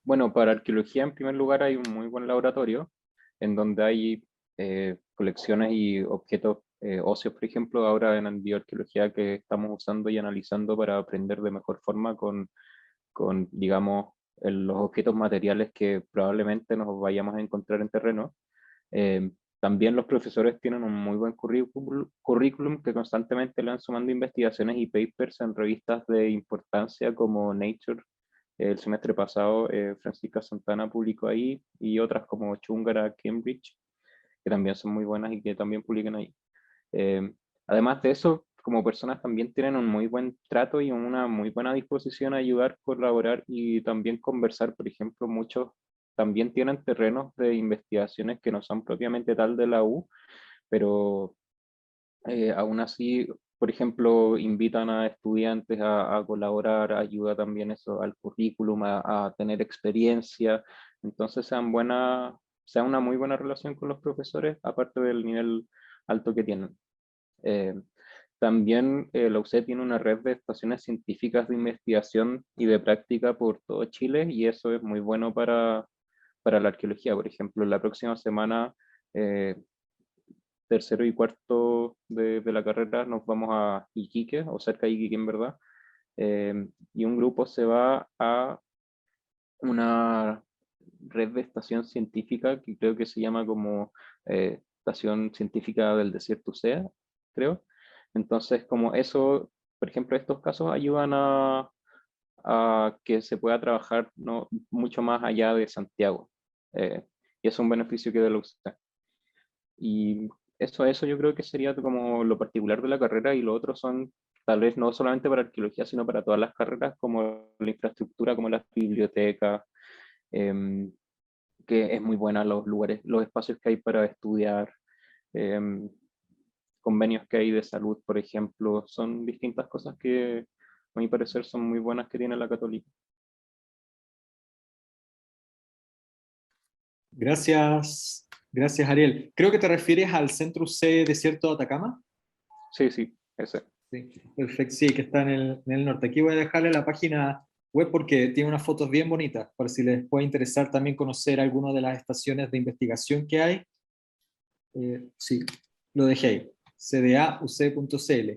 Bueno, para arqueología en primer lugar hay un muy buen laboratorio en donde hay colecciones y objetos óseos, por ejemplo, ahora en bioarqueología que estamos usando y analizando para aprender de mejor forma con digamos, los objetos materiales que probablemente nos vayamos a encontrar en terreno. También los profesores tienen un muy buen currículum que constantemente le van sumando investigaciones y papers en revistas de importancia como Nature. El semestre pasado Francisca Santana publicó ahí, y otras como Chungara, Cambridge, que también son muy buenas y que también publican ahí. Además de eso, como personas también tienen un muy buen trato y una muy buena disposición a ayudar, colaborar y también conversar. Por ejemplo, muchos también tienen terrenos de investigaciones que no son propiamente tal de la U, pero aún así, por ejemplo, invitan a estudiantes a colaborar, ayuda también eso al currículum, a tener experiencia. Entonces sea una muy buena relación con los profesores, aparte del nivel alto que tienen. Eh, También la UC tiene una red de estaciones científicas de investigación y de práctica por todo Chile, y eso es muy bueno para la arqueología. Por ejemplo, la próxima semana, tercero y cuarto de la carrera, nos vamos a Iquique, o cerca de Iquique en verdad, y un grupo se va a una red de estación científica que creo que se llama como Estación Científica del Desierto UCEA, creo. Entonces, como eso, por ejemplo, estos casos ayudan a que se pueda trabajar, ¿no?, mucho más allá de Santiago. Y es un beneficio que da la UCEA. Y eso yo creo que sería como lo particular de la carrera, y lo otro son, tal vez no solamente para arqueología, sino para todas las carreras, como la infraestructura, como las bibliotecas, em, que es muy buena, los lugares, los espacios que hay para estudiar, em, convenios que hay de salud, por ejemplo, son distintas cosas que a mi parecer son muy buenas que tiene la Católica. Gracias, Ariel. Creo que te refieres al Centro UC Desierto de Atacama. Sí, ese. Sí, perfecto, sí, que está en el norte. Aquí voy a dejarle la página web porque tiene unas fotos bien bonitas, para si les puede interesar también conocer algunas de las estaciones de investigación que hay. Sí, lo dejé ahí, cdauc.cl.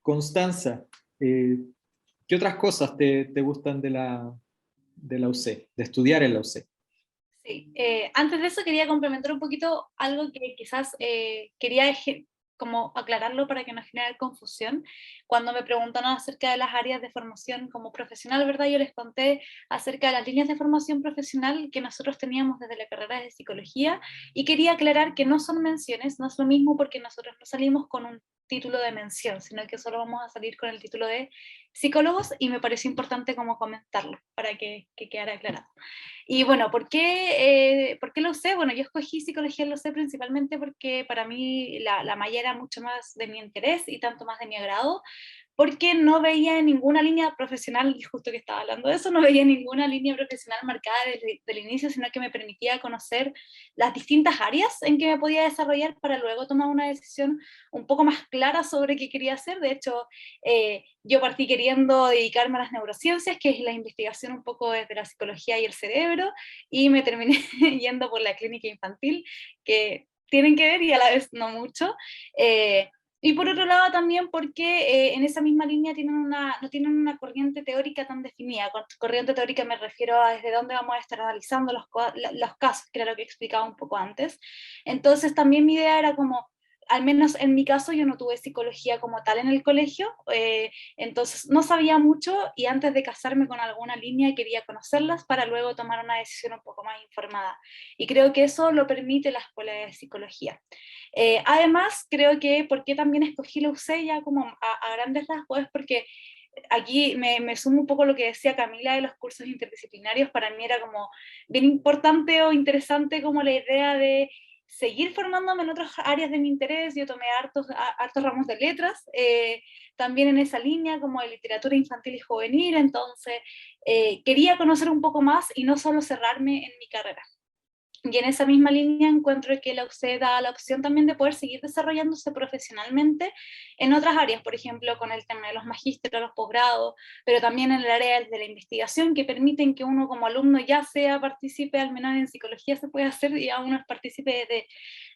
Constanza, ¿qué otras cosas te gustan de la UC, de estudiar en la UC? Sí, antes de eso quería complementar un poquito algo que quizás quería como aclararlo para que no genere confusión. Cuando me preguntaron acerca de las áreas de formación como profesional, ¿verdad? Yo les conté acerca de las líneas de formación profesional que nosotros teníamos desde la carrera de psicología, y quería aclarar que no son menciones, no es lo mismo, porque nosotros no salimos con un título de mención, sino que solo vamos a salir con el título de psicólogos, y me pareció importante como comentarlo para que quedara aclarado. Y bueno, ¿por qué lo sé? Bueno, yo escogí psicología en lo sé principalmente porque para mí la malla era mucho más de mi interés y tanto más de mi agrado, porque no veía ninguna línea profesional, y justo que estaba hablando de eso, no veía ninguna línea profesional marcada desde el inicio, sino que me permitía conocer las distintas áreas en que me podía desarrollar para luego tomar una decisión un poco más clara sobre qué quería hacer. De hecho, yo partí queriendo dedicarme a las neurociencias, que es la investigación un poco desde la psicología y el cerebro, y me terminé yendo por la clínica infantil, que tienen que ver y a la vez no mucho. Y por otro lado también porque en esa misma línea no tienen una corriente teórica tan definida. Con corriente teórica me refiero a desde dónde vamos a estar analizando los casos, que era lo que explicaba un poco antes. Entonces también mi idea era como, al menos en mi caso, yo no tuve psicología como tal en el colegio, entonces no sabía mucho, y antes de casarme con alguna línea quería conocerlas para luego tomar una decisión un poco más informada. Y creo que eso lo permite la escuela de psicología. Además, creo que por qué también escogí la UC ya como a grandes rasgos es porque aquí me sumo un poco a lo que decía Camila de los cursos interdisciplinarios. Para mí era como bien importante o interesante como la idea de seguir formándome en otras áreas de mi interés. Yo tomé hartos ramos de letras, también en esa línea como de literatura infantil y juvenil, entonces quería conocer un poco más y no solo cerrarme en mi carrera. Y en esa misma línea encuentro que la UC da la opción también de poder seguir desarrollándose profesionalmente en otras áreas, por ejemplo, con el tema de los magísteres, los posgrados, pero también en el área de la investigación, que permiten que uno como alumno ya sea participe, al menos en psicología se puede hacer, ya uno es partícipe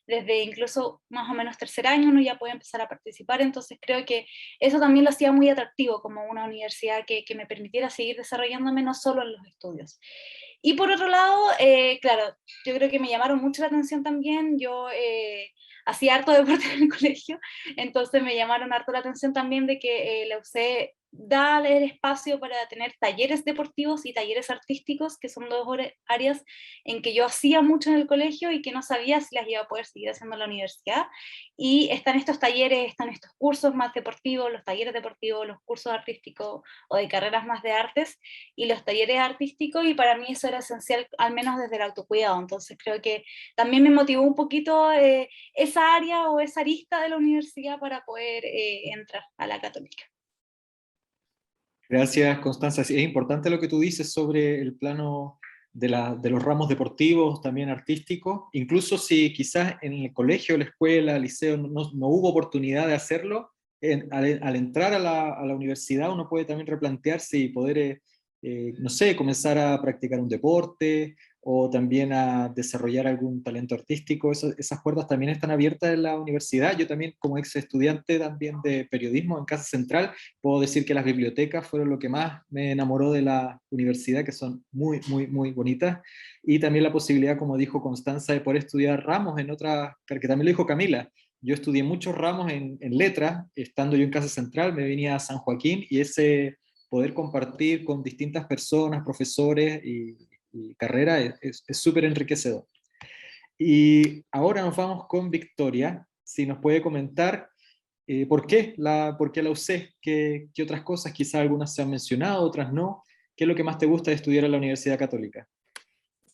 desde incluso más o menos tercer año, uno ya puede empezar a participar. Entonces creo que eso también lo hacía muy atractivo como una universidad que me permitiera seguir desarrollándome no solo en los estudios. Y por otro lado, claro, yo creo que me llamaron mucho la atención también. Yo hacía harto deporte en el colegio, entonces me llamaron harto la atención también de que la UC da el espacio para tener talleres deportivos y talleres artísticos, que son dos áreas en que yo hacía mucho en el colegio y que no sabía si las iba a poder seguir haciendo en la universidad. Y están estos talleres, están estos cursos más deportivos, los talleres deportivos, los cursos artísticos o de carreras más de artes y los talleres artísticos, y para mí eso era esencial, al menos desde el autocuidado. Entonces creo que también me motivó un poquito esa área o esa arista de la universidad para poder entrar a la Católica. Gracias, Constanza. Sí, es importante lo que tú dices sobre el plano de los ramos deportivos, también artísticos. Incluso si quizás en el colegio, la escuela, el liceo no hubo oportunidad de hacerlo, al entrar a la universidad uno puede también replantearse y poder, no sé, comenzar a practicar un deporte o también a desarrollar algún talento artístico. Esas puertas también están abiertas en la universidad. Yo también, como ex estudiante también de periodismo en Casa Central, puedo decir que las bibliotecas fueron lo que más me enamoró de la universidad, que son muy, muy, muy bonitas. Y también la posibilidad, como dijo Constanza, de poder estudiar ramos en otras, que también lo dijo Camila. Yo estudié muchos ramos en letras, estando yo en Casa Central, me venía a San Joaquín, y ese poder compartir con distintas personas, profesores y carrera es súper enriquecedor. Y ahora nos vamos con Victoria, si nos puede comentar por qué la UC, qué otras cosas, quizás algunas se han mencionado, otras no, qué es lo que más te gusta de estudiar en la Universidad Católica.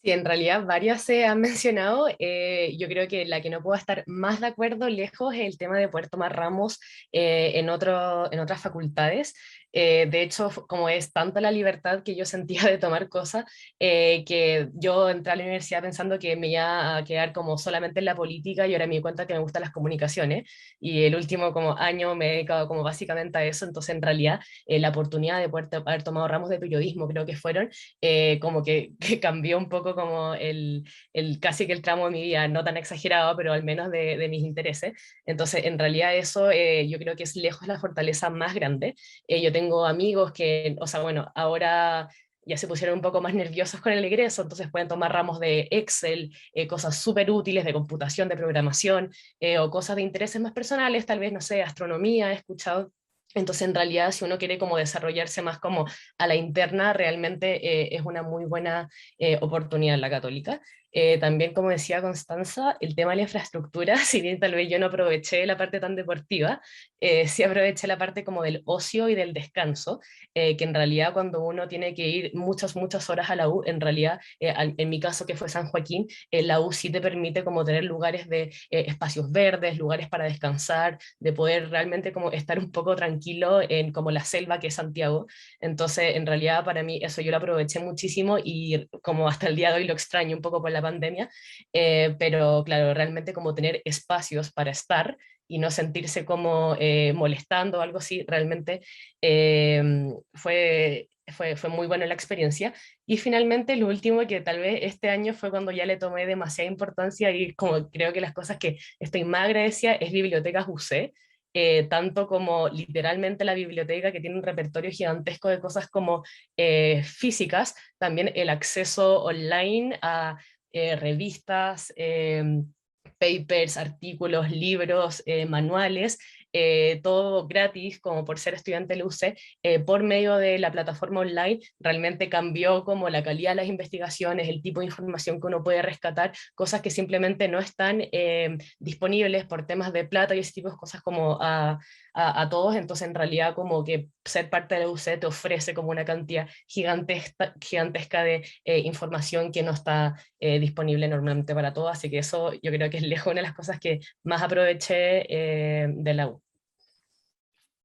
Sí, en realidad varias se han mencionado. Yo creo que la que no puedo estar más de acuerdo lejos es el tema de poder tomar ramos en otras facultades. De hecho, como es tanta la libertad que yo sentía de tomar cosas, que yo entré a la universidad pensando que me iba a quedar como solamente en la política, y ahora me di cuenta que me gustan las comunicaciones, y el último como año me he dedicado como básicamente a eso. Entonces en realidad la oportunidad de poder haber tomado ramos de periodismo creo que fueron como que cambió un poco como casi que el tramo de mi vida, no tan exagerado, pero al menos de mis intereses. Entonces en realidad eso yo creo que es lejos la fortaleza más grande. Yo tengo amigos que, o sea, bueno, ahora ya se pusieron un poco más nerviosos con el egreso, entonces pueden tomar ramos de Excel, cosas súper útiles de computación, de programación, o cosas de intereses más personales, tal vez, no sé, astronomía, he escuchado. Entonces, en realidad, si uno quiere como desarrollarse más como a la interna, realmente es una muy buena oportunidad en la Católica. También, como decía Constanza, el tema de la infraestructura, si bien tal vez yo no aproveché la parte tan deportiva, sí aproveché la parte como del ocio y del descanso, que en realidad cuando uno tiene que ir muchas, muchas horas a la U, en realidad, en mi caso que fue San Joaquín, la U sí te permite como tener lugares de espacios verdes, lugares para descansar, de poder realmente como estar un poco tranquilo en como la selva que es Santiago. Entonces, en realidad para mí eso yo lo aproveché muchísimo, y como hasta el día de hoy lo extraño un poco por la pandemia, pero claro, realmente como tener espacios para estar y no sentirse como molestando o algo así, realmente fue muy buena la experiencia. Y finalmente, lo último, que tal vez este año fue cuando ya le tomé demasiada importancia, y como creo que las cosas que estoy más agradecida es Bibliotecas UC. Tanto como literalmente la biblioteca, que tiene un repertorio gigantesco de cosas como físicas, también el acceso online a revistas, papers, artículos, libros, manuales, todo gratis, como por ser estudiante de UC, por medio de la plataforma online. Realmente cambió como la calidad de las investigaciones, el tipo de información que uno puede rescatar, cosas que simplemente no están disponibles por temas de plata y ese tipo de cosas como a a todos, entonces en realidad como que ser parte de la UC te ofrece como una cantidad gigantesca de información que no está disponible normalmente para todos, así que eso yo creo que es lejos una de las cosas que más aproveché de la U.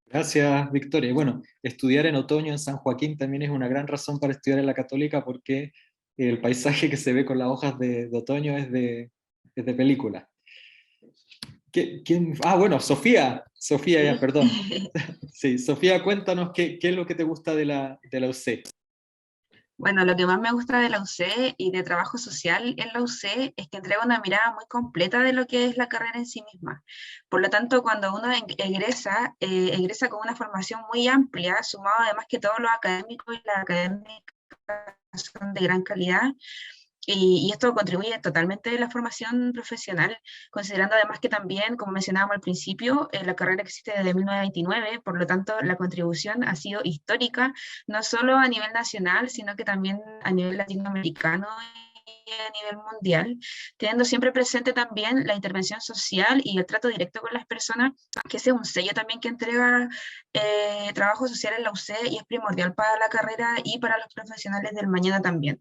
Gracias, Victoria. Y bueno, estudiar en otoño en San Joaquín también es una gran razón para estudiar en la Católica, porque el paisaje que se ve con las hojas de otoño es de película. ¿Quién? Ah, bueno, Sofía. Sofía, ya, perdón. Sí, Sofía, cuéntanos qué es lo que te gusta de la UC. Bueno, lo que más me gusta de la UC y de trabajo social en la UC es que entrega una mirada muy completa de lo que es la carrera en sí misma. Por lo tanto, cuando uno egresa con una formación muy amplia, sumado además que todos los académicos y las académicas son de gran calidad, y esto contribuye totalmente a la formación profesional, considerando además que también, como mencionábamos al principio, la carrera existe desde 1929, por lo tanto la contribución ha sido histórica, no solo a nivel nacional, sino que también a nivel latinoamericano y a nivel mundial, teniendo siempre presente también la intervención social y el trato directo con las personas, que ese es un sello también que entrega trabajo social en la UC y es primordial para la carrera y para los profesionales del mañana también.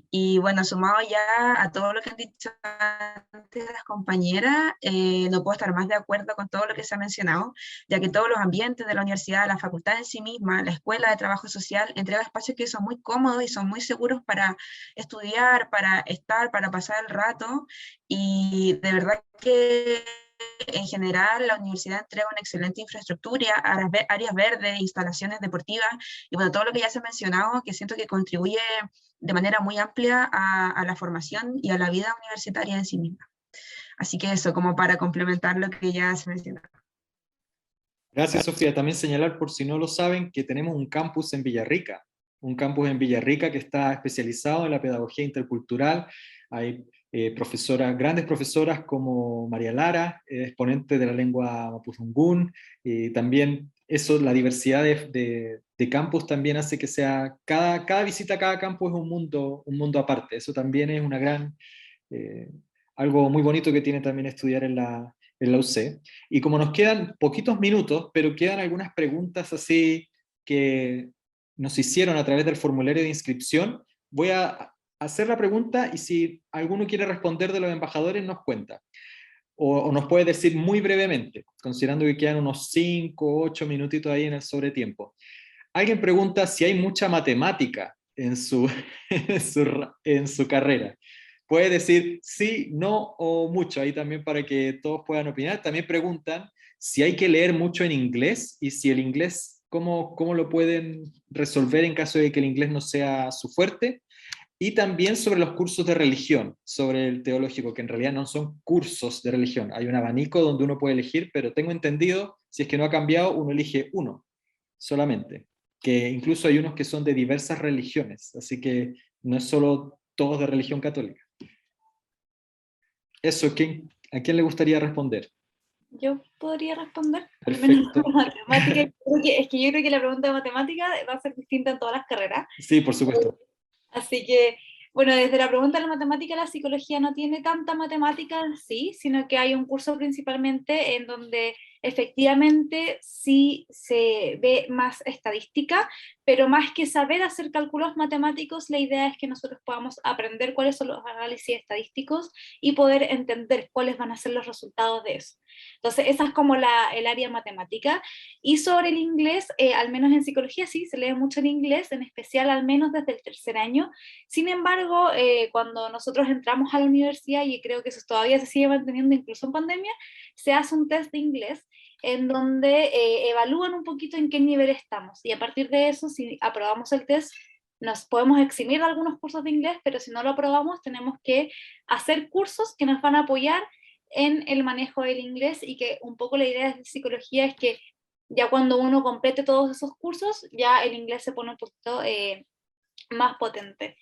Y bueno, sumado ya a todo lo que han dicho antes las compañeras, no puedo estar más de acuerdo con todo lo que se ha mencionado, ya que todos los ambientes de la universidad, la facultad en sí misma, la escuela de trabajo social, entrega espacios que son muy cómodos y son muy seguros para estudiar, para estar, para pasar el rato, y de verdad que en general la universidad entrega una excelente infraestructura, áreas verdes, instalaciones deportivas, y bueno, todo lo que ya se ha mencionado, que siento que contribuye de manera muy amplia a la formación y a la vida universitaria en sí misma. Así que eso, como para complementar lo que ya se mencionó. Gracias, Sofía. También señalar, por si no lo saben, que tenemos un campus en Villarrica, que está especializado en la pedagogía intercultural. Hay grandes profesoras como María Lara, exponente de la lengua mapudungún, y también eso, la diversidad de campus también hace que sea, cada visita a cada campus es un mundo aparte. Eso también es eh, algo muy bonito que tiene también estudiar en la UC. Y como nos quedan poquitos minutos, pero quedan algunas preguntas así que nos hicieron a través del formulario de inscripción, voy a hacer la pregunta y si alguno quiere responder de los embajadores nos cuenta. O nos puede decir muy brevemente, considerando que quedan unos 5 o 8 minutitos ahí en el sobretiempo. Alguien pregunta si hay mucha matemática en en su carrera. Puede decir sí, no o mucho, ahí también para que todos puedan opinar. También preguntan si hay que leer mucho en inglés y si el inglés, cómo lo pueden resolver en caso de que el inglés no sea su fuerte. Y también sobre los cursos de religión, sobre el teológico, que en realidad no son cursos de religión. Hay un abanico donde uno puede elegir, pero tengo entendido, si es que no ha cambiado, uno elige uno solamente. Que incluso hay unos que son de diversas religiones, así que no es solo todos de religión católica. Eso, ¿a quién le gustaría responder? Yo podría responder. Perfecto. Matemática, es que yo creo que la pregunta de matemática va a ser distinta en todas las carreras. Sí, por supuesto. Así que, bueno, desde la pregunta de la matemática, la psicología no tiene tanta matemática en sí, sino que hay un curso principalmente en donde efectivamente sí se ve más estadística, pero más que saber hacer cálculos matemáticos, la idea es que nosotros podamos aprender cuáles son los análisis estadísticos y poder entender cuáles van a ser los resultados de eso. Entonces, esa es como el área matemática. Y sobre el inglés, al menos en psicología sí, se lee mucho en inglés, en especial al menos desde el tercer año. Sin embargo, cuando nosotros entramos a la universidad, y creo que eso todavía se sigue manteniendo incluso en pandemia, se hace un test de inglés en donde evalúan un poquito en qué nivel estamos. Y a partir de eso, si aprobamos el test, nos podemos eximir de algunos cursos de inglés, pero si no lo aprobamos, tenemos que hacer cursos que nos van a apoyar en el manejo del inglés, y que un poco la idea de psicología es que ya cuando uno complete todos esos cursos, ya el inglés se pone un poquito más potente.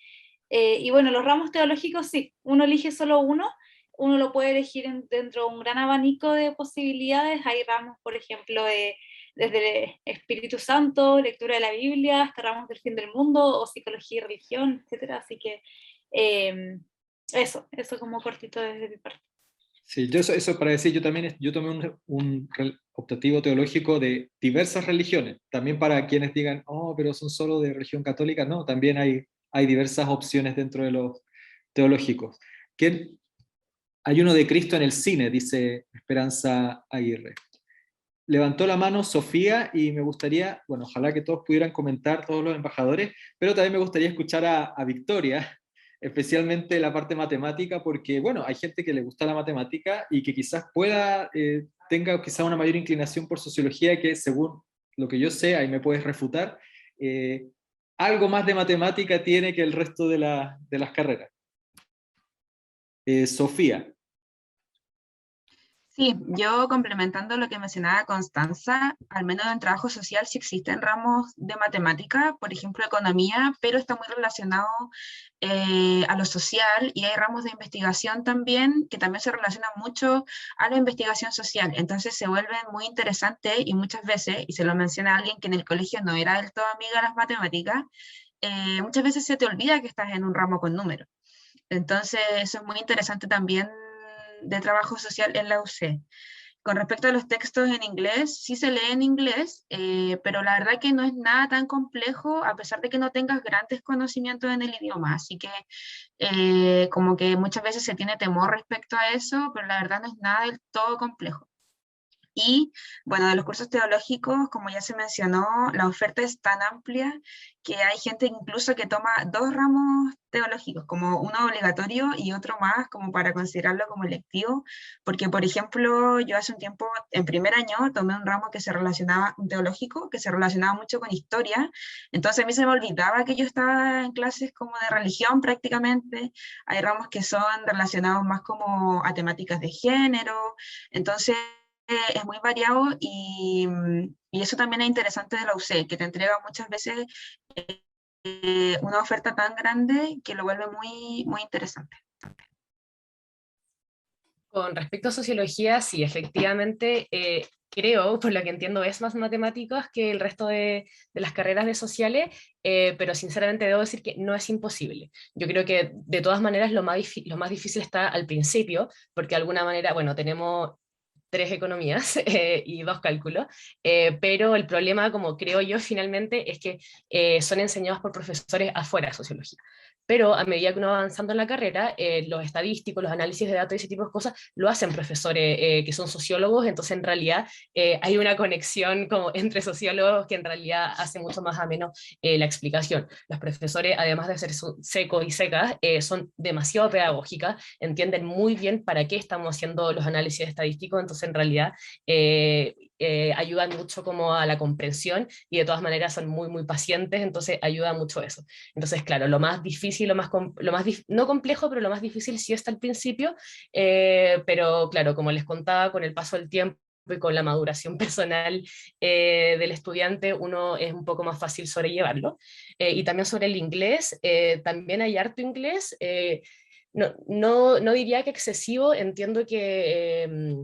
Y bueno, los ramos teológicos sí, uno elige solo uno lo puede elegir dentro de un gran abanico de posibilidades. Hay ramos, por ejemplo, desde el Espíritu Santo, lectura de la Biblia, hasta ramos del fin del mundo, o psicología y religión, etc. Así que eso como cortito desde mi parte. Sí, yo eso para decir, yo también yo tomé un optativo teológico de diversas religiones, también para quienes digan, oh, pero son solo de religión católica, no, también hay diversas opciones dentro de los teológicos. Hay uno de Cristo en el cine, dice Esperanza Aguirre. Levantó la mano Sofía y me gustaría, bueno, ojalá que todos pudieran comentar, todos los embajadores, pero también me gustaría escuchar a Victoria, especialmente la parte matemática, porque, bueno, hay gente que le gusta la matemática y que quizás tenga quizás una mayor inclinación por sociología que, según lo que yo sé, ahí me puedes refutar, eh, algo más de matemática tiene que el resto de las carreras. Sofía. Sí, yo complementando lo que mencionaba Constanza, al menos en trabajo social sí existen ramos de matemática, por ejemplo economía, pero está muy relacionado a lo social y hay ramos de investigación también que también se relacionan mucho a la investigación social. Entonces se vuelven muy interesantes y muchas veces, y se lo menciona alguien que en el colegio no era del todo amiga de las matemáticas, muchas veces se te olvida que estás en un ramo con números. Entonces, eso es muy interesante también de trabajo social en la UC. Con respecto a los textos en inglés, sí se lee en inglés, pero la verdad que no es nada tan complejo, a pesar de que no tengas grandes conocimientos en el idioma. Así que como que muchas veces se tiene temor respecto a eso, pero la verdad no es nada del todo complejo. Y bueno, de los cursos teológicos, como ya se mencionó, la oferta es tan amplia que hay gente incluso que toma dos ramos teológicos, como uno obligatorio y otro más como para considerarlo como electivo, porque por ejemplo yo hace un tiempo, en primer año, tomé un ramo que se relacionaba, un teológico, que se relacionaba mucho con historia, entonces a mí se me olvidaba que yo estaba en clases como de religión prácticamente, hay ramos que son relacionados más como a temáticas de género, entonces es muy variado y eso también es interesante de la UC, que te entrega muchas veces una oferta tan grande que lo vuelve muy, muy interesante. Con respecto a sociología, sí, efectivamente, creo, por lo que entiendo, es más matemáticos que el resto de las carreras de sociales, pero sinceramente debo decir que no es imposible. Yo creo que de todas maneras lo más difícil está al principio, porque de alguna manera, bueno, tenemos tres economías y dos cálculos, pero el problema, como creo yo finalmente, es que son enseñados por profesores afuera de sociología. Pero a medida que uno va avanzando en la carrera, los estadísticos, los análisis de datos y ese tipo de cosas lo hacen profesores que son sociólogos, entonces en realidad hay una conexión como entre sociólogos que en realidad hace mucho más ameno la explicación. Los profesores, además de ser secos y secas, son demasiado pedagógicas, entienden muy bien para qué estamos haciendo los análisis estadísticos, entonces en realidad ayudan mucho como a la comprensión y de todas maneras son muy, muy pacientes, entonces ayuda mucho eso. Entonces, claro, lo más difícil, no complejo, pero lo más difícil sí está al principio, pero claro, como les contaba, con el paso del tiempo y con la maduración personal del estudiante, uno es un poco más fácil sobrellevarlo. Y también sobre el inglés, también hay harto inglés, no diría que excesivo, entiendo que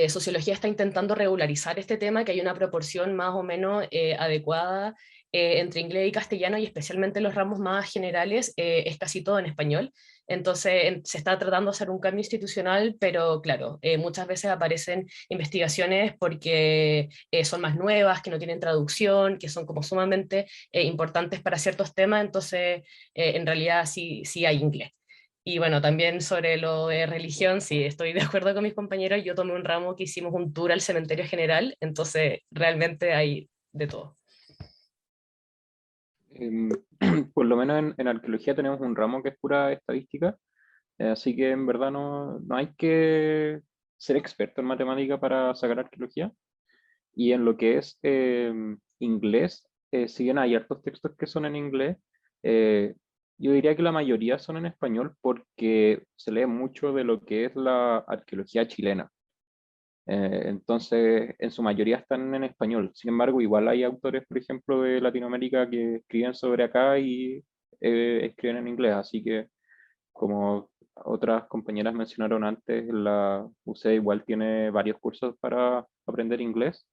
sociología está intentando regularizar este tema, que hay una proporción más o menos adecuada entre inglés y castellano, y especialmente los ramos más generales es casi todo en español. Entonces se está tratando de hacer un cambio institucional, pero claro, muchas veces aparecen investigaciones porque son más nuevas, que no tienen traducción, que son como sumamente importantes para ciertos temas, entonces en realidad sí, sí hay inglés. Y bueno, también sobre lo de religión, sí, estoy de acuerdo con mis compañeros. Yo tomé un ramo que hicimos un tour al cementerio general, entonces realmente hay de todo. Em, por lo menos en arqueología tenemos un ramo que es pura estadística, así que en verdad no hay que ser experto en matemática para sacar arqueología. Y en lo que es inglés, si bien hay hartos textos que son en inglés, eh, yo diría que la mayoría son en español porque se lee mucho de lo que es la arqueología chilena. Entonces, en su mayoría están en español. Sin embargo, igual hay autores, por ejemplo, de Latinoamérica que escriben sobre acá y escriben en inglés. Así que, como otras compañeras mencionaron antes, la UC igual tiene varios cursos para aprender inglés.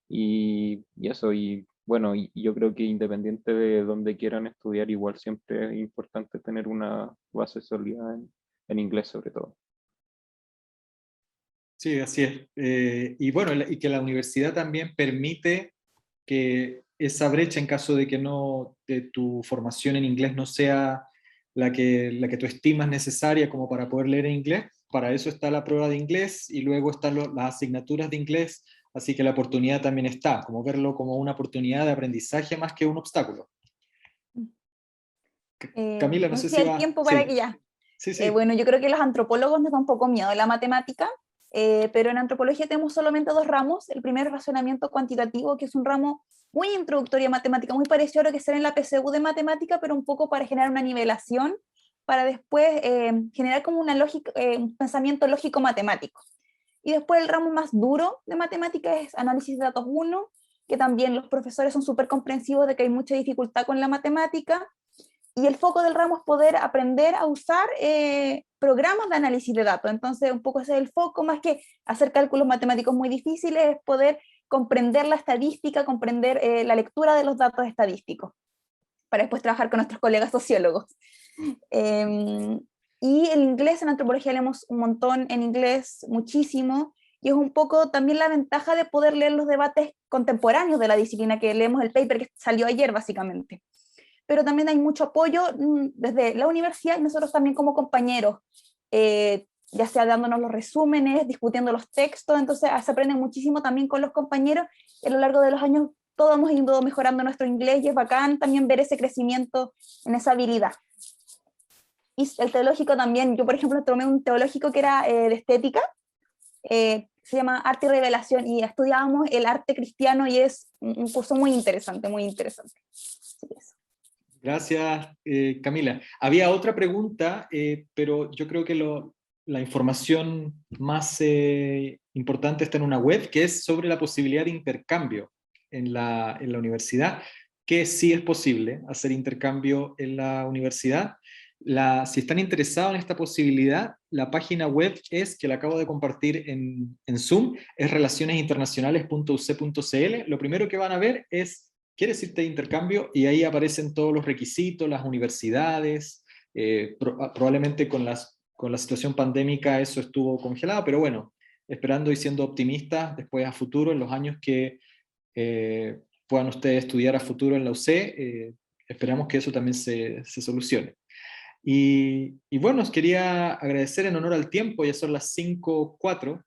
Y eso, y bueno, y yo creo que independiente de dónde quieran estudiar, igual siempre es importante tener una base sólida en inglés sobre todo. Sí, así es. Y bueno, y que la universidad también permite que esa brecha, en caso de que de tu formación en inglés no sea la que tú estimas necesaria como para poder leer en inglés, para eso está la prueba de inglés y luego están las asignaturas de inglés, así que la oportunidad también está, como verlo como una oportunidad de aprendizaje más que un obstáculo. Camila, no No sé sé si si hay va. tiempo para Sí, que ya. sí, sí. Bueno, yo creo que los antropólogos nos da un poco miedo la matemática, pero en antropología tenemos solamente dos ramos. El primero es razonamiento cuantitativo, que es un ramo muy introductorio a matemática, muy parecido a lo que se ve en la PSU de matemática, pero un poco para generar una nivelación, para después generar como una lógica, un pensamiento lógico matemático. Y después el ramo más duro de matemática es análisis de datos 1, que también los profesores son súper comprensivos de que hay mucha dificultad con la matemática, y el foco del ramo es poder aprender a usar programas de análisis de datos. Entonces, un poco ese es el foco, más que hacer cálculos matemáticos muy difíciles, es poder comprender la estadística, comprender la lectura de los datos estadísticos, para después trabajar con nuestros colegas sociólogos. Y el inglés, en antropología leemos un montón en inglés, muchísimo, y es un poco también la ventaja de poder leer los debates contemporáneos de la disciplina, que leemos el paper que salió ayer, básicamente. Pero también hay mucho apoyo desde la universidad y nosotros también como compañeros, ya sea dándonos los resúmenes, discutiendo los textos, entonces se aprende muchísimo también con los compañeros, y a lo largo de los años todos hemos ido mejorando nuestro inglés y es bacán también ver ese crecimiento en esa habilidad. Y el teológico también, yo por ejemplo tomé un teológico que era de estética, se llama Arte y Revelación, y estudiábamos el arte cristiano y es un curso muy interesante, muy interesante. Sí, eso. Gracias, Camila. Había otra pregunta, pero yo creo que la información más importante está en una web, que es sobre la posibilidad de intercambio en la universidad, que sí es posible hacer intercambio en la universidad. Si están interesados en esta posibilidad, la página web que la acabo de compartir en Zoom, es relacionesinternacionales.uc.cl. Lo primero que van a ver es ¿quieres irte de intercambio? Y ahí aparecen todos los requisitos, las universidades, probablemente con la situación pandémica eso estuvo congelado, pero bueno, esperando y siendo optimistas después a futuro, en los años que puedan ustedes estudiar a futuro en la UC, esperamos que eso también se solucione. Y bueno, os quería agradecer en honor al tiempo, ya son las 5:04.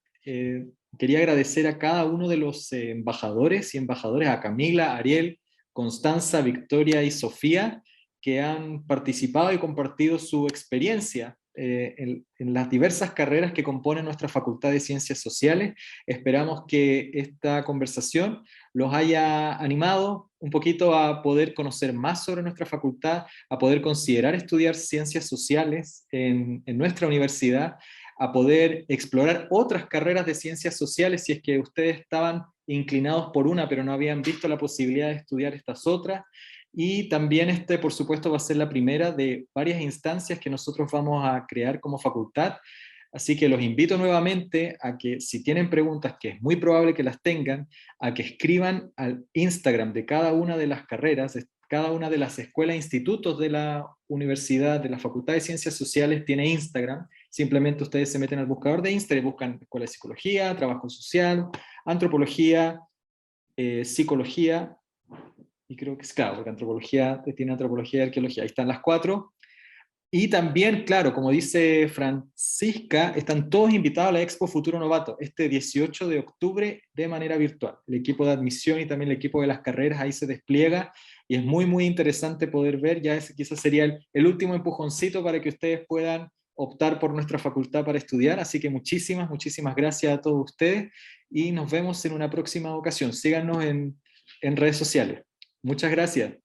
Quería agradecer a cada uno de los embajadores y embajadoras, a Camila, Ariel, Constanza, Victoria y Sofía, que han participado y compartido su experiencia en las diversas carreras que componen nuestra Facultad de Ciencias Sociales. Esperamos que esta conversación los haya animado un poquito a poder conocer más sobre nuestra facultad, a poder considerar estudiar ciencias sociales en nuestra universidad, a poder explorar otras carreras de ciencias sociales si es que ustedes estaban inclinados por una pero no habían visto la posibilidad de estudiar estas otras. Y también por supuesto, va a ser la primera de varias instancias que nosotros vamos a crear como facultad. Así que los invito nuevamente a que, si tienen preguntas, que es muy probable que las tengan, a que escriban al Instagram de cada una de las carreras, de cada una de las escuelas e institutos de la universidad, de la Facultad de Ciencias Sociales tiene Instagram. Simplemente ustedes se meten al buscador de Instagram y buscan Escuela de Psicología, Trabajo Social, Antropología, Psicología, y creo que es claro, porque antropología tiene antropología y arqueología. Ahí están las 4. Y también, claro, como dice Francisca, están todos invitados a la Expo Futuro Novato, este 18 de octubre de manera virtual. El equipo de admisión y también el equipo de las carreras ahí se despliega y es muy, muy interesante poder ver. Ya ese quizás sería el último empujoncito para que ustedes puedan optar por nuestra facultad para estudiar. Así que muchísimas, muchísimas gracias a todos ustedes y nos vemos en una próxima ocasión. Síganos en redes sociales. Muchas gracias.